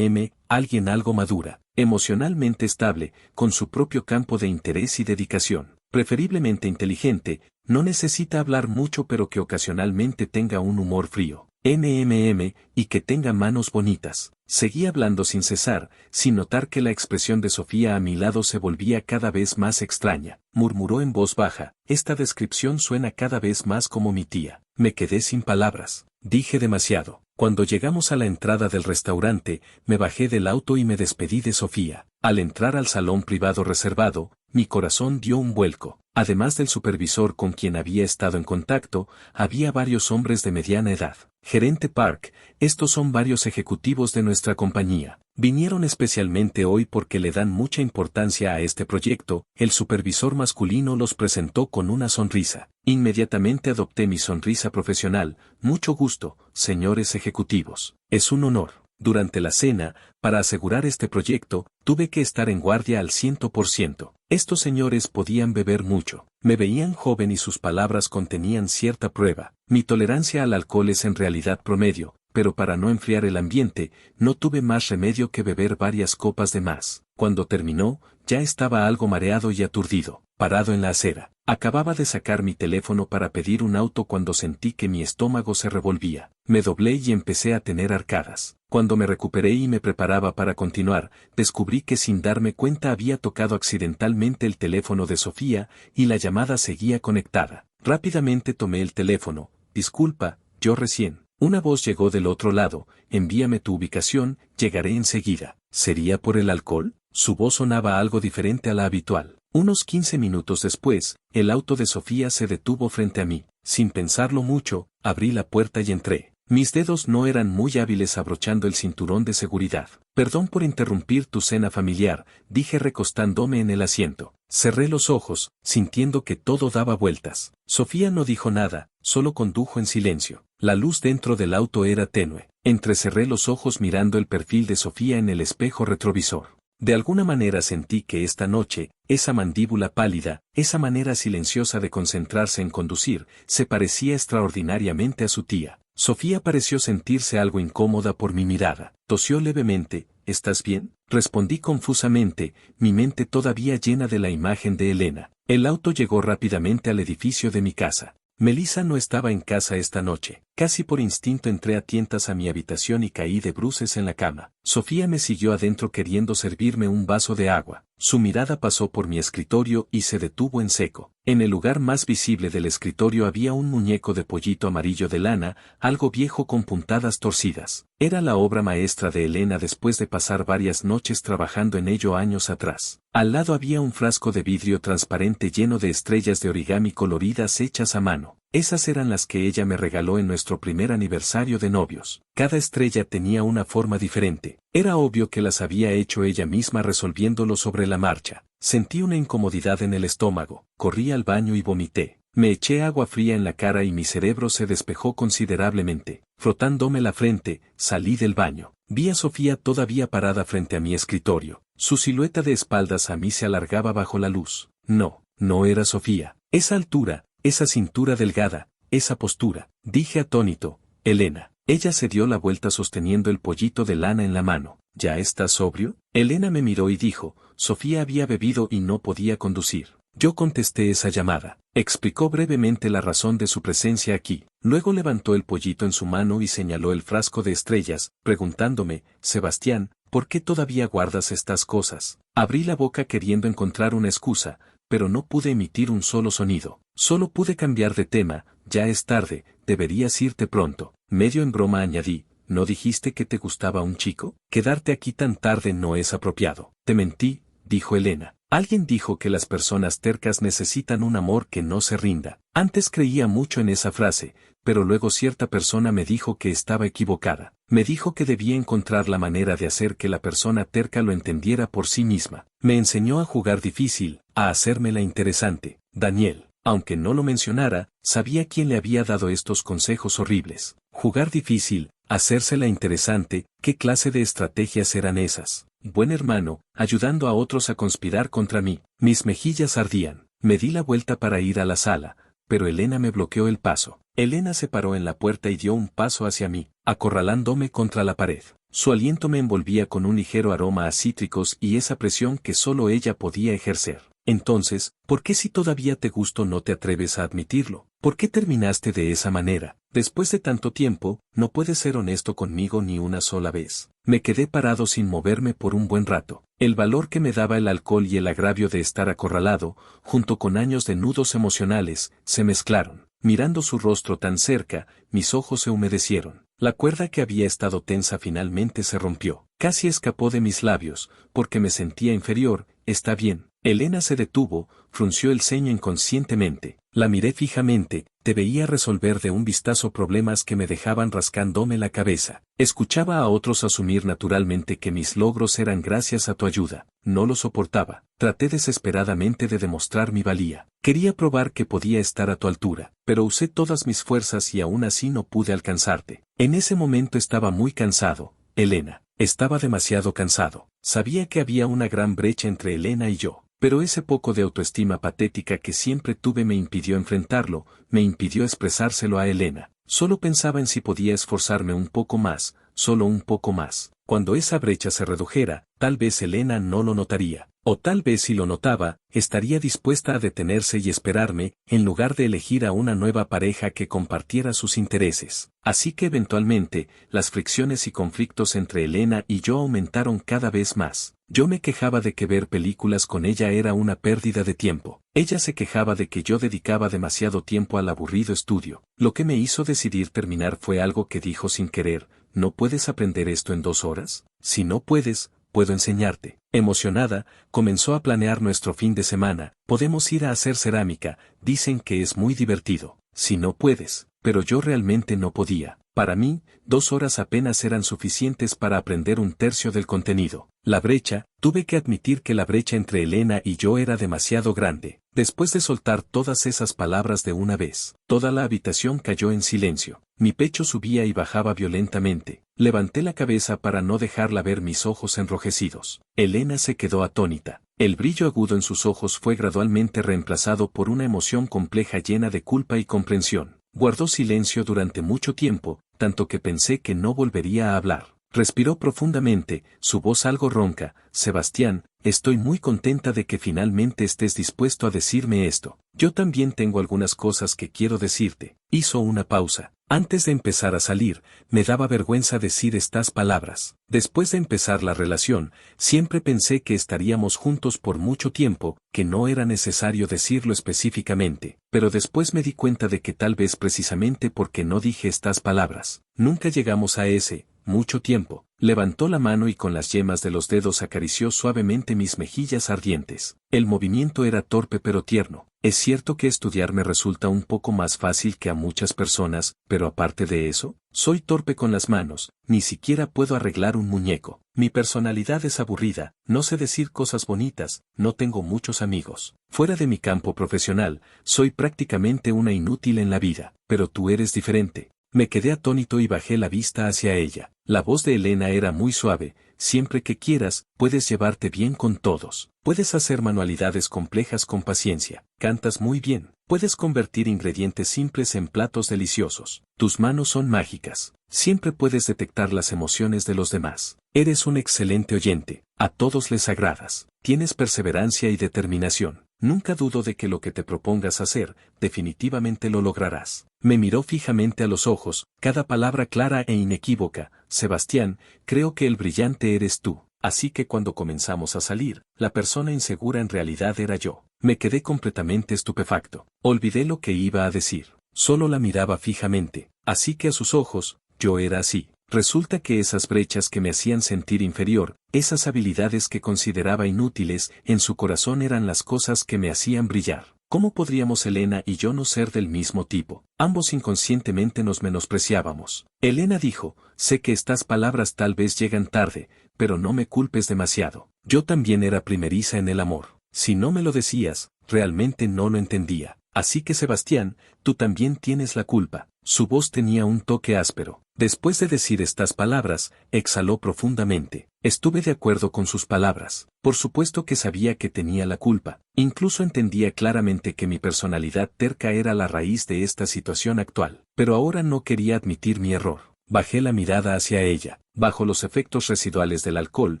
alguien algo madura, emocionalmente estable, con su propio campo de interés y dedicación. Preferiblemente inteligente, no necesita hablar mucho pero que ocasionalmente tenga un humor frío. Y que tenga manos bonitas. Seguí hablando sin cesar, sin notar que la expresión de Sofía a mi lado se volvía cada vez más extraña. Murmuró en voz baja, esta descripción suena cada vez más como mi tía. Me quedé sin palabras. Dije demasiado. Cuando llegamos a la entrada del restaurante, me bajé del auto y me despedí de Sofía. Al entrar al salón privado reservado, mi corazón dio un vuelco. Además del supervisor con quien había estado en contacto, había varios hombres de mediana edad. Gerente Park, estos son varios ejecutivos de nuestra compañía. Vinieron especialmente hoy porque le dan mucha importancia a este proyecto. El supervisor masculino los presentó con una sonrisa. Inmediatamente adopté mi sonrisa profesional. Mucho gusto, señores ejecutivos. Es un honor. Durante la cena, para asegurar este proyecto, tuve que estar en guardia al 100%. Estos señores podían beber mucho. Me veían joven y sus palabras contenían cierta prueba. Mi tolerancia al alcohol es en realidad promedio, pero para no enfriar el ambiente, no tuve más remedio que beber varias copas de más. Cuando terminó, ya estaba algo mareado y aturdido, parado en la acera. Acababa de sacar mi teléfono para pedir un auto cuando sentí que mi estómago se revolvía. Me doblé y empecé a tener arcadas. Cuando me recuperé y me preparaba para continuar, descubrí que sin darme cuenta había tocado accidentalmente el teléfono de Sofía y la llamada seguía conectada. Rápidamente tomé el teléfono. Disculpa, yo recién. Una voz llegó del otro lado. Envíame tu ubicación, llegaré enseguida. ¿Sería por el alcohol? Su voz sonaba algo diferente a la habitual. Unos 15 minutos después, el auto de Sofía se detuvo frente a mí. Sin pensarlo mucho, abrí la puerta y entré. Mis dedos no eran muy hábiles abrochando el cinturón de seguridad. Perdón por interrumpir tu cena familiar, dije recostándome en el asiento. Cerré los ojos, sintiendo que todo daba vueltas. Sofía no dijo nada, solo condujo en silencio. La luz dentro del auto era tenue. Entrecerré los ojos mirando el perfil de Sofía en el espejo retrovisor. De alguna manera sentí que esta noche, esa mandíbula pálida, esa manera silenciosa de concentrarse en conducir, se parecía extraordinariamente a su tía. Sofía pareció sentirse algo incómoda por mi mirada. Tosió levemente. ¿Estás bien? Respondí confusamente, mi mente todavía llena de la imagen de Elena. El auto llegó rápidamente al edificio de mi casa. Melissa no estaba en casa esta noche. Casi por instinto entré a tientas a mi habitación y caí de bruces en la cama. Sofía me siguió adentro queriendo servirme un vaso de agua. Su mirada pasó por mi escritorio y se detuvo en seco. En el lugar más visible del escritorio había un muñeco de pollito amarillo de lana, algo viejo con puntadas torcidas. Era la obra maestra de Elena después de pasar varias noches trabajando en ello años atrás. Al lado había un frasco de vidrio transparente lleno de estrellas de origami coloridas hechas a mano. Esas eran las que ella me regaló en nuestro primer aniversario de novios. Cada estrella tenía una forma diferente. Era obvio que las había hecho ella misma resolviéndolo sobre la marcha. Sentí una incomodidad en el estómago. Corrí al baño y vomité. Me eché agua fría en la cara y mi cerebro se despejó considerablemente. Frotándome la frente, salí del baño. Vi a Sofía todavía parada frente a mi escritorio. Su silueta de espaldas a mí se alargaba bajo la luz. No, no era Sofía. Esa altura, esa cintura delgada, esa postura. Dije atónito, Elena. Ella se dio la vuelta sosteniendo el pollito de lana en la mano. ¿Ya estás sobrio? Elena me miró y dijo, Sofía había bebido y no podía conducir. Yo contesté esa llamada. Explicó brevemente la razón de su presencia aquí. Luego levantó el pollito en su mano y señaló el frasco de estrellas, preguntándome, Sebastián, ¿por qué todavía guardas estas cosas? Abrí la boca queriendo encontrar una excusa, pero no pude emitir un solo sonido. Solo pude cambiar de tema. Ya es tarde, deberías irte pronto. Medio en broma añadí, ¿no dijiste que te gustaba un chico? Quedarte aquí tan tarde no es apropiado. Te mentí, dijo Elena. Alguien dijo que las personas tercas necesitan un amor que no se rinda. Antes creía mucho en esa frase, pero luego cierta persona me dijo que estaba equivocada. Me dijo que debía encontrar la manera de hacer que la persona terca lo entendiera por sí misma. Me enseñó a jugar difícil, a hacérmela interesante. Daniel, aunque no lo mencionara, sabía quién le había dado estos consejos horribles. Jugar difícil, hacérsela interesante, ¿qué clase de estrategias eran esas? Buen hermano, ayudando a otros a conspirar contra mí. Mis mejillas ardían. Me di la vuelta para ir a la sala, pero Elena me bloqueó el paso. Elena se paró en la puerta y dio un paso hacia mí, acorralándome contra la pared. Su aliento me envolvía con un ligero aroma a cítricos y esa presión que solo ella podía ejercer. Entonces, ¿por qué si todavía te gusto no te atreves a admitirlo? ¿Por qué terminaste de esa manera? Después de tanto tiempo, no puedes ser honesto conmigo ni una sola vez. Me quedé parado sin moverme por un buen rato. El valor que me daba el alcohol y el agravio de estar acorralado, junto con años de nudos emocionales, se mezclaron. Mirando su rostro tan cerca, mis ojos se humedecieron. La cuerda que había estado tensa finalmente se rompió. Casi escapó de mis labios, porque me sentía inferior. Está bien. Elena se detuvo, frunció el ceño inconscientemente. La miré fijamente, te veía resolver de un vistazo problemas que me dejaban rascándome la cabeza. Escuchaba a otros asumir naturalmente que mis logros eran gracias a tu ayuda. No lo soportaba. Traté desesperadamente de demostrar mi valía. Quería probar que podía estar a tu altura, pero usé todas mis fuerzas y aún así no pude alcanzarte. En ese momento estaba muy cansado, Elena. Estaba demasiado cansado. Sabía que había una gran brecha entre Elena y yo. Pero ese poco de autoestima patética que siempre tuve me impidió enfrentarlo, me impidió expresárselo a Elena. Solo pensaba en si podía esforzarme un poco más, solo un poco más. Cuando esa brecha se redujera, tal vez Elena no lo notaría. O tal vez si lo notaba, estaría dispuesta a detenerse y esperarme, en lugar de elegir a una nueva pareja que compartiera sus intereses. Así que eventualmente, las fricciones y conflictos entre Elena y yo aumentaron cada vez más. Yo me quejaba de que ver películas con ella era una pérdida de tiempo. Ella se quejaba de que yo dedicaba demasiado tiempo al aburrido estudio. Lo que me hizo decidir terminar fue algo que dijo sin querer: ¿no puedes aprender esto en 2 horas? Si no puedes, puedo enseñarte. Emocionada, comenzó a planear nuestro fin de semana. Podemos ir a hacer cerámica, dicen que es muy divertido. Si no puedes, pero yo realmente no podía. Para mí, 2 horas apenas eran suficientes para aprender 1/3 del contenido. La brecha, tuve que admitir que la brecha entre Elena y yo era demasiado grande. Después de soltar todas esas palabras de una vez, toda la habitación cayó en silencio. Mi pecho subía y bajaba violentamente. Levanté la cabeza para no dejarla ver mis ojos enrojecidos. Elena se quedó atónita. El brillo agudo en sus ojos fue gradualmente reemplazado por una emoción compleja llena de culpa y comprensión. Guardó silencio durante mucho tiempo, tanto que pensé que no volvería a hablar. Respiró profundamente, su voz algo ronca: Sebastián, estoy muy contenta de que finalmente estés dispuesto a decirme esto. Yo también tengo algunas cosas que quiero decirte. Hizo una pausa. Antes de empezar a salir, me daba vergüenza decir estas palabras. Después de empezar la relación, siempre pensé que estaríamos juntos por mucho tiempo, que no era necesario decirlo específicamente, pero después me di cuenta de que tal vez precisamente porque no dije estas palabras, nunca llegamos a ese mucho tiempo. Levantó la mano y con las yemas de los dedos acarició suavemente mis mejillas ardientes. El movimiento era torpe pero tierno. Es cierto que estudiar me resulta un poco más fácil que a muchas personas, pero aparte de eso, soy torpe con las manos, ni siquiera puedo arreglar un muñeco. Mi personalidad es aburrida, no sé decir cosas bonitas, no tengo muchos amigos. Fuera de mi campo profesional, soy prácticamente una inútil en la vida, pero tú eres diferente. Me quedé atónito y bajé la vista hacia ella. La voz de Elena era muy suave: siempre que quieras, puedes llevarte bien con todos. Puedes hacer manualidades complejas con paciencia. Cantas muy bien. Puedes convertir ingredientes simples en platos deliciosos. Tus manos son mágicas. Siempre puedes detectar las emociones de los demás. Eres un excelente oyente. A todos les agradas. Tienes perseverancia y determinación. Nunca dudo de que lo que te propongas hacer, definitivamente lo lograrás. Me miró fijamente a los ojos, cada palabra clara e inequívoca: Sebastián, creo que el brillante eres tú. Así que cuando comenzamos a salir, la persona insegura en realidad era yo. Me quedé completamente estupefacto. Olvidé lo que iba a decir. Solo la miraba fijamente. Así que a sus ojos, yo era así. Resulta que esas brechas que me hacían sentir inferior, esas habilidades que consideraba inútiles, en su corazón eran las cosas que me hacían brillar. ¿Cómo podríamos Elena y yo no ser del mismo tipo? Ambos inconscientemente nos menospreciábamos. Elena dijo: sé que estas palabras tal vez llegan tarde, pero no me culpes demasiado. Yo también era primeriza en el amor. Si no me lo decías, realmente no lo entendía. Así que Sebastián, tú también tienes la culpa. Su voz tenía un toque áspero. Después de decir estas palabras, exhaló profundamente. Estuve de acuerdo con sus palabras. Por supuesto que sabía que tenía la culpa. Incluso entendía claramente que mi personalidad terca era la raíz de esta situación actual. Pero ahora no quería admitir mi error. Bajé la mirada hacia ella, bajo los efectos residuales del alcohol,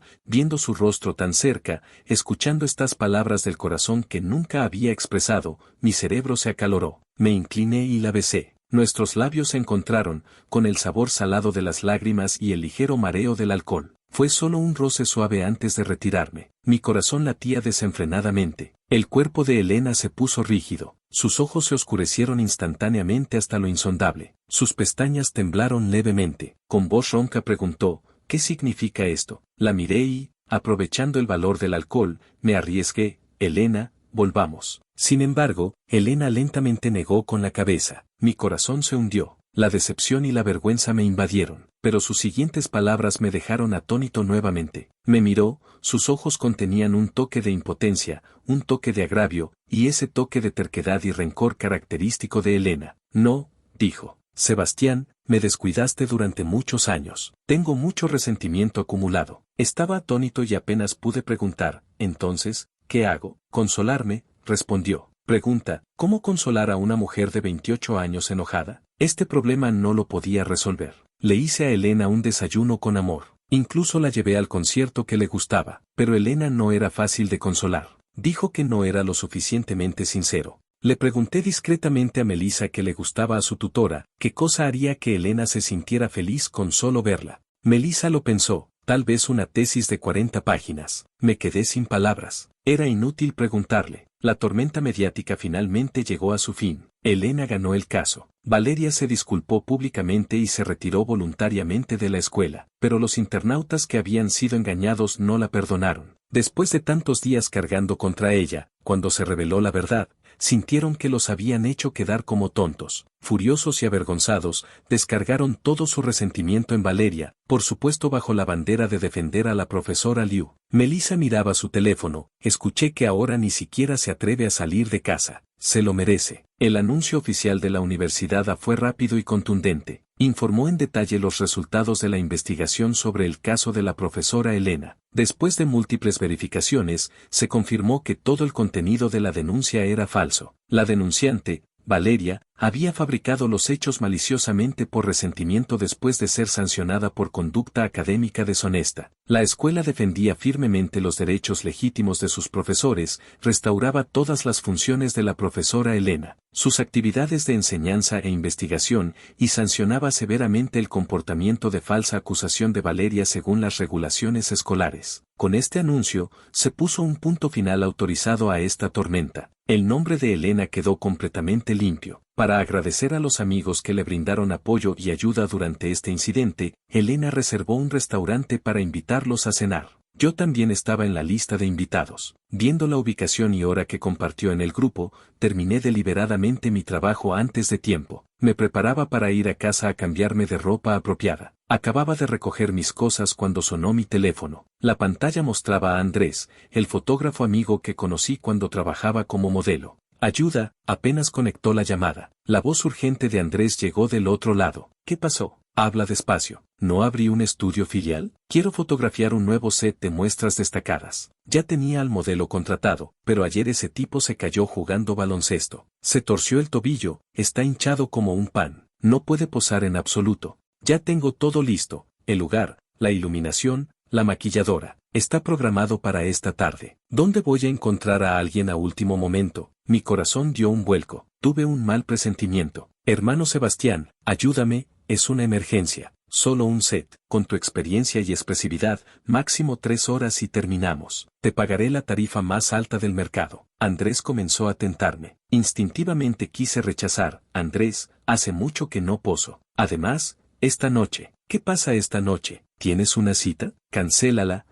viendo su rostro tan cerca, escuchando estas palabras del corazón que nunca había expresado, mi cerebro se acaloró. Me incliné y la besé. Nuestros labios se encontraron, con el sabor salado de las lágrimas y el ligero mareo del alcohol. Fue solo un roce suave antes de retirarme. Mi corazón latía desenfrenadamente. El cuerpo de Elena se puso rígido. Sus ojos se oscurecieron instantáneamente hasta lo insondable. Sus pestañas temblaron levemente. Con voz ronca preguntó, ¿qué significa esto? La miré y, aprovechando el valor del alcohol, me arriesgué. Elena, volvamos. Sin embargo, Elena lentamente negó con la cabeza. Mi corazón se hundió. La decepción y la vergüenza me invadieron, pero sus siguientes palabras me dejaron atónito nuevamente. Me miró, sus ojos contenían un toque de impotencia, un toque de agravio, y ese toque de terquedad y rencor característico de Elena. No, dijo. Sebastián, me descuidaste durante muchos años. Tengo mucho resentimiento acumulado. Estaba atónito y apenas pude preguntar, entonces, ¿qué hago? Consolarme, respondió. Pregunta, ¿cómo consolar a una mujer de 28 años enojada? Este problema no lo podía resolver. Le hice a Elena un desayuno con amor. Incluso la llevé al concierto que le gustaba. Pero Elena no era fácil de consolar. Dijo que no era lo suficientemente sincero. Le pregunté discretamente a Melissa que le gustaba a su tutora, qué cosa haría que Elena se sintiera feliz con solo verla. Melissa lo pensó, tal vez una tesis de 40 páginas. Me quedé sin palabras. Era inútil preguntarle. La tormenta mediática finalmente llegó a su fin. Elena ganó el caso. Valeria se disculpó públicamente y se retiró voluntariamente de la escuela, pero los internautas que habían sido engañados no la perdonaron. Después de tantos días cargando contra ella, cuando se reveló la verdad, sintieron que los habían hecho quedar como tontos. Furiosos y avergonzados, descargaron todo su resentimiento en Valeria, por supuesto bajo la bandera de defender a la profesora Liu. Melissa miraba su teléfono, escuché que ahora ni siquiera se atreve a salir de casa. Se lo merece. El anuncio oficial de la universidad fue rápido y contundente. Informó en detalle los resultados de la investigación sobre el caso de la profesora Elena. Después de múltiples verificaciones, se confirmó que todo el contenido de la denuncia era falso. La denunciante, Valeria, había fabricado los hechos maliciosamente por resentimiento después de ser sancionada por conducta académica deshonesta. La escuela defendía firmemente los derechos legítimos de sus profesores, restauraba todas las funciones de la profesora Elena, sus actividades de enseñanza e investigación, y sancionaba severamente el comportamiento de falsa acusación de Valeria según las regulaciones escolares. Con este anuncio, se puso un punto final autorizado a esta tormenta. El nombre de Elena quedó completamente limpio. Para agradecer a los amigos que le brindaron apoyo y ayuda durante este incidente, Elena reservó un restaurante para invitarlos a cenar. Yo también estaba en la lista de invitados. Viendo la ubicación y hora que compartió en el grupo, terminé deliberadamente mi trabajo antes de tiempo. Me preparaba para ir a casa a cambiarme de ropa apropiada. Acababa de recoger mis cosas cuando sonó mi teléfono. La pantalla mostraba a Andrés, el fotógrafo amigo que conocí cuando trabajaba como modelo. Ayuda, apenas conectó la llamada. La voz urgente de Andrés llegó del otro lado. ¿Qué pasó? Habla despacio. ¿No abrí un estudio filial? Quiero fotografiar un nuevo set de muestras destacadas. Ya tenía al modelo contratado, pero ayer ese tipo se cayó jugando baloncesto. Se torció el tobillo, está hinchado como un pan. No puede posar en absoluto. Ya tengo todo listo, el lugar, la iluminación, la maquilladora. Está programado para esta tarde. ¿Dónde voy a encontrar a alguien a último momento? Mi corazón dio un vuelco. Tuve un mal presentimiento. Hermano Sebastián, ayúdame, es una emergencia. Solo un set. Con tu experiencia y expresividad, máximo 3 horas y terminamos. Te pagaré la tarifa más alta del mercado. Andrés comenzó a tentarme. Instintivamente quise rechazar. Andrés, hace mucho que no poso. Además, esta noche. ¿Qué pasa esta noche? ¿Tienes una cita? Cancélala,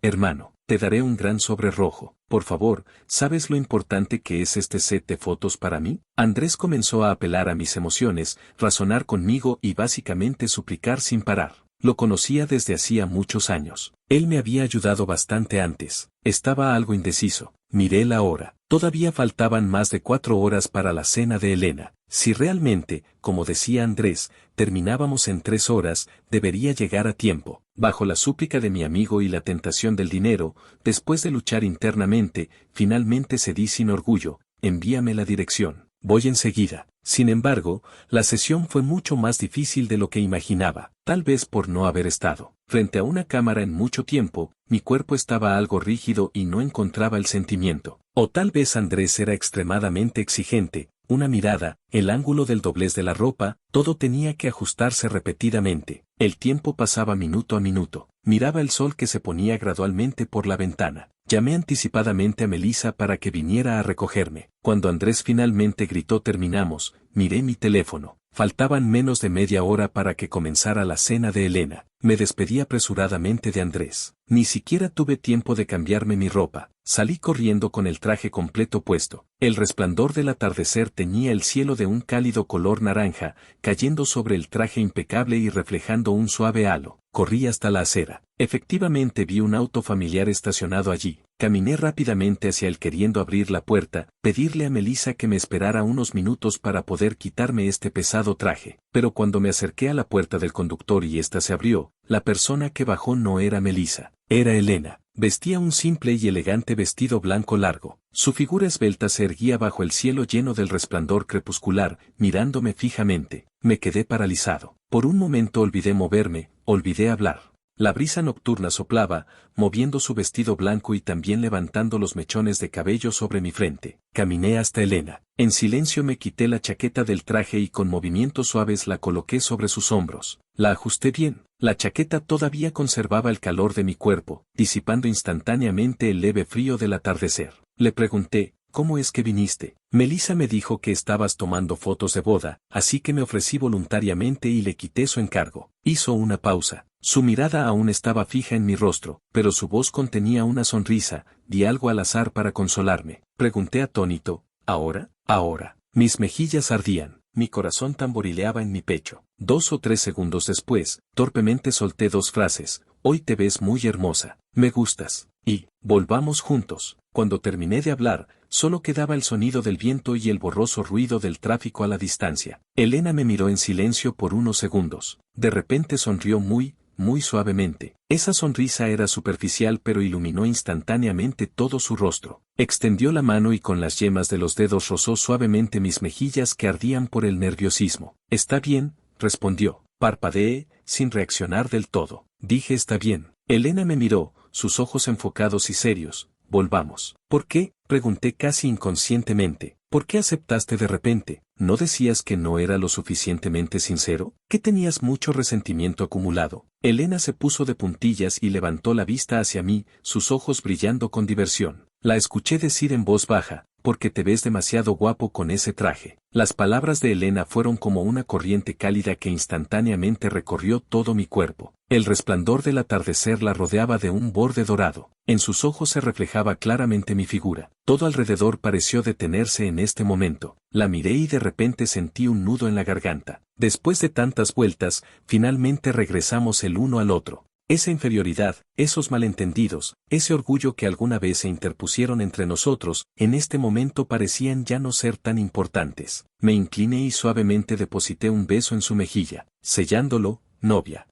hermano. Te daré un gran sobre rojo. Por favor, ¿sabes lo importante que es este set de fotos para mí? Andrés comenzó a apelar a mis emociones, razonar conmigo y básicamente suplicar sin parar. Lo conocía desde hacía muchos años. Él me había ayudado bastante antes. Estaba algo indeciso. Miré la hora. Todavía faltaban más de 4 horas para la cena de Elena. Si realmente, como decía Andrés, terminábamos en 3 horas, debería llegar a tiempo. Bajo la súplica de mi amigo y la tentación del dinero, después de luchar internamente, finalmente cedí sin orgullo. Envíame la dirección. Voy enseguida. Sin embargo, la sesión fue mucho más difícil de lo que imaginaba, tal vez por no haber estado frente a una cámara en mucho tiempo, mi cuerpo estaba algo rígido y no encontraba el sentimiento. O tal vez Andrés era extremadamente exigente, una mirada, el ángulo del doblez de la ropa, todo tenía que ajustarse repetidamente. El tiempo pasaba minuto a minuto. Miraba el sol que se ponía gradualmente por la ventana. Llamé anticipadamente a Melissa para que viniera a recogerme. Cuando Andrés finalmente gritó terminamos, miré mi teléfono. Faltaban menos de media hora para que comenzara la cena de Elena. Me despedí apresuradamente de Andrés. Ni siquiera tuve tiempo de cambiarme mi ropa. Salí corriendo con el traje completo puesto. El resplandor del atardecer teñía el cielo de un cálido color naranja, cayendo sobre el traje impecable y reflejando un suave halo. Corrí hasta la acera. Efectivamente vi un auto familiar estacionado allí. Caminé rápidamente hacia él queriendo abrir la puerta, pedirle a Melissa que me esperara unos minutos para poder quitarme este pesado traje. Pero cuando me acerqué a la puerta del conductor y ésta se abrió, la persona que bajó no era Melissa, era Elena. Vestía un simple y elegante vestido blanco largo. Su figura esbelta se erguía bajo el cielo lleno del resplandor crepuscular, mirándome fijamente. Me quedé paralizado. Por un momento olvidé moverme, olvidé hablar. La brisa nocturna soplaba, moviendo su vestido blanco y también levantando los mechones de cabello sobre mi frente. Caminé hasta Elena. En silencio me quité la chaqueta del traje y con movimientos suaves la coloqué sobre sus hombros. La ajusté bien. La chaqueta todavía conservaba el calor de mi cuerpo, disipando instantáneamente el leve frío del atardecer. Le pregunté, ¿cómo es que viniste? Melissa me dijo que estabas tomando fotos de boda, así que me ofrecí voluntariamente y le quité su encargo. Hizo una pausa. Su mirada aún estaba fija en mi rostro, pero su voz contenía una sonrisa. Di algo al azar para consolarme. Pregunté atónito, ¿ahora? Ahora. Mis mejillas ardían. Mi corazón tamborileaba en mi pecho. 2 o 3 segundos después, torpemente solté 2 frases. Hoy te ves muy hermosa. Me gustas. Y, volvamos juntos. Cuando terminé de hablar, solo quedaba el sonido del viento y el borroso ruido del tráfico a la distancia. Elena me miró en silencio por unos segundos. De repente sonrió muy suavemente. Esa sonrisa era superficial pero iluminó instantáneamente todo su rostro. Extendió la mano y con las yemas de los dedos rozó suavemente mis mejillas que ardían por el nerviosismo. Está bien, respondió. Parpadeé, sin reaccionar del todo. Dije está bien. Elena me miró, sus ojos enfocados y serios. Volvamos. ¿Por qué? Pregunté casi inconscientemente. ¿Por qué aceptaste de repente? ¿No decías que no era lo suficientemente sincero? ¿Que tenías mucho resentimiento acumulado? Elena se puso de puntillas y levantó la vista hacia mí, sus ojos brillando con diversión. La escuché decir en voz baja, porque te ves demasiado guapo con ese traje. Las palabras de Elena fueron como una corriente cálida que instantáneamente recorrió todo mi cuerpo. El resplandor del atardecer la rodeaba de un borde dorado. En sus ojos se reflejaba claramente mi figura. Todo alrededor pareció detenerse en este momento. La miré y de repente sentí un nudo en la garganta. Después de tantas vueltas, finalmente regresamos el uno al otro. Esa inferioridad, esos malentendidos, ese orgullo que alguna vez se interpusieron entre nosotros, en este momento parecían ya no ser tan importantes. Me incliné y suavemente deposité un beso en su mejilla, sellándolo, novia.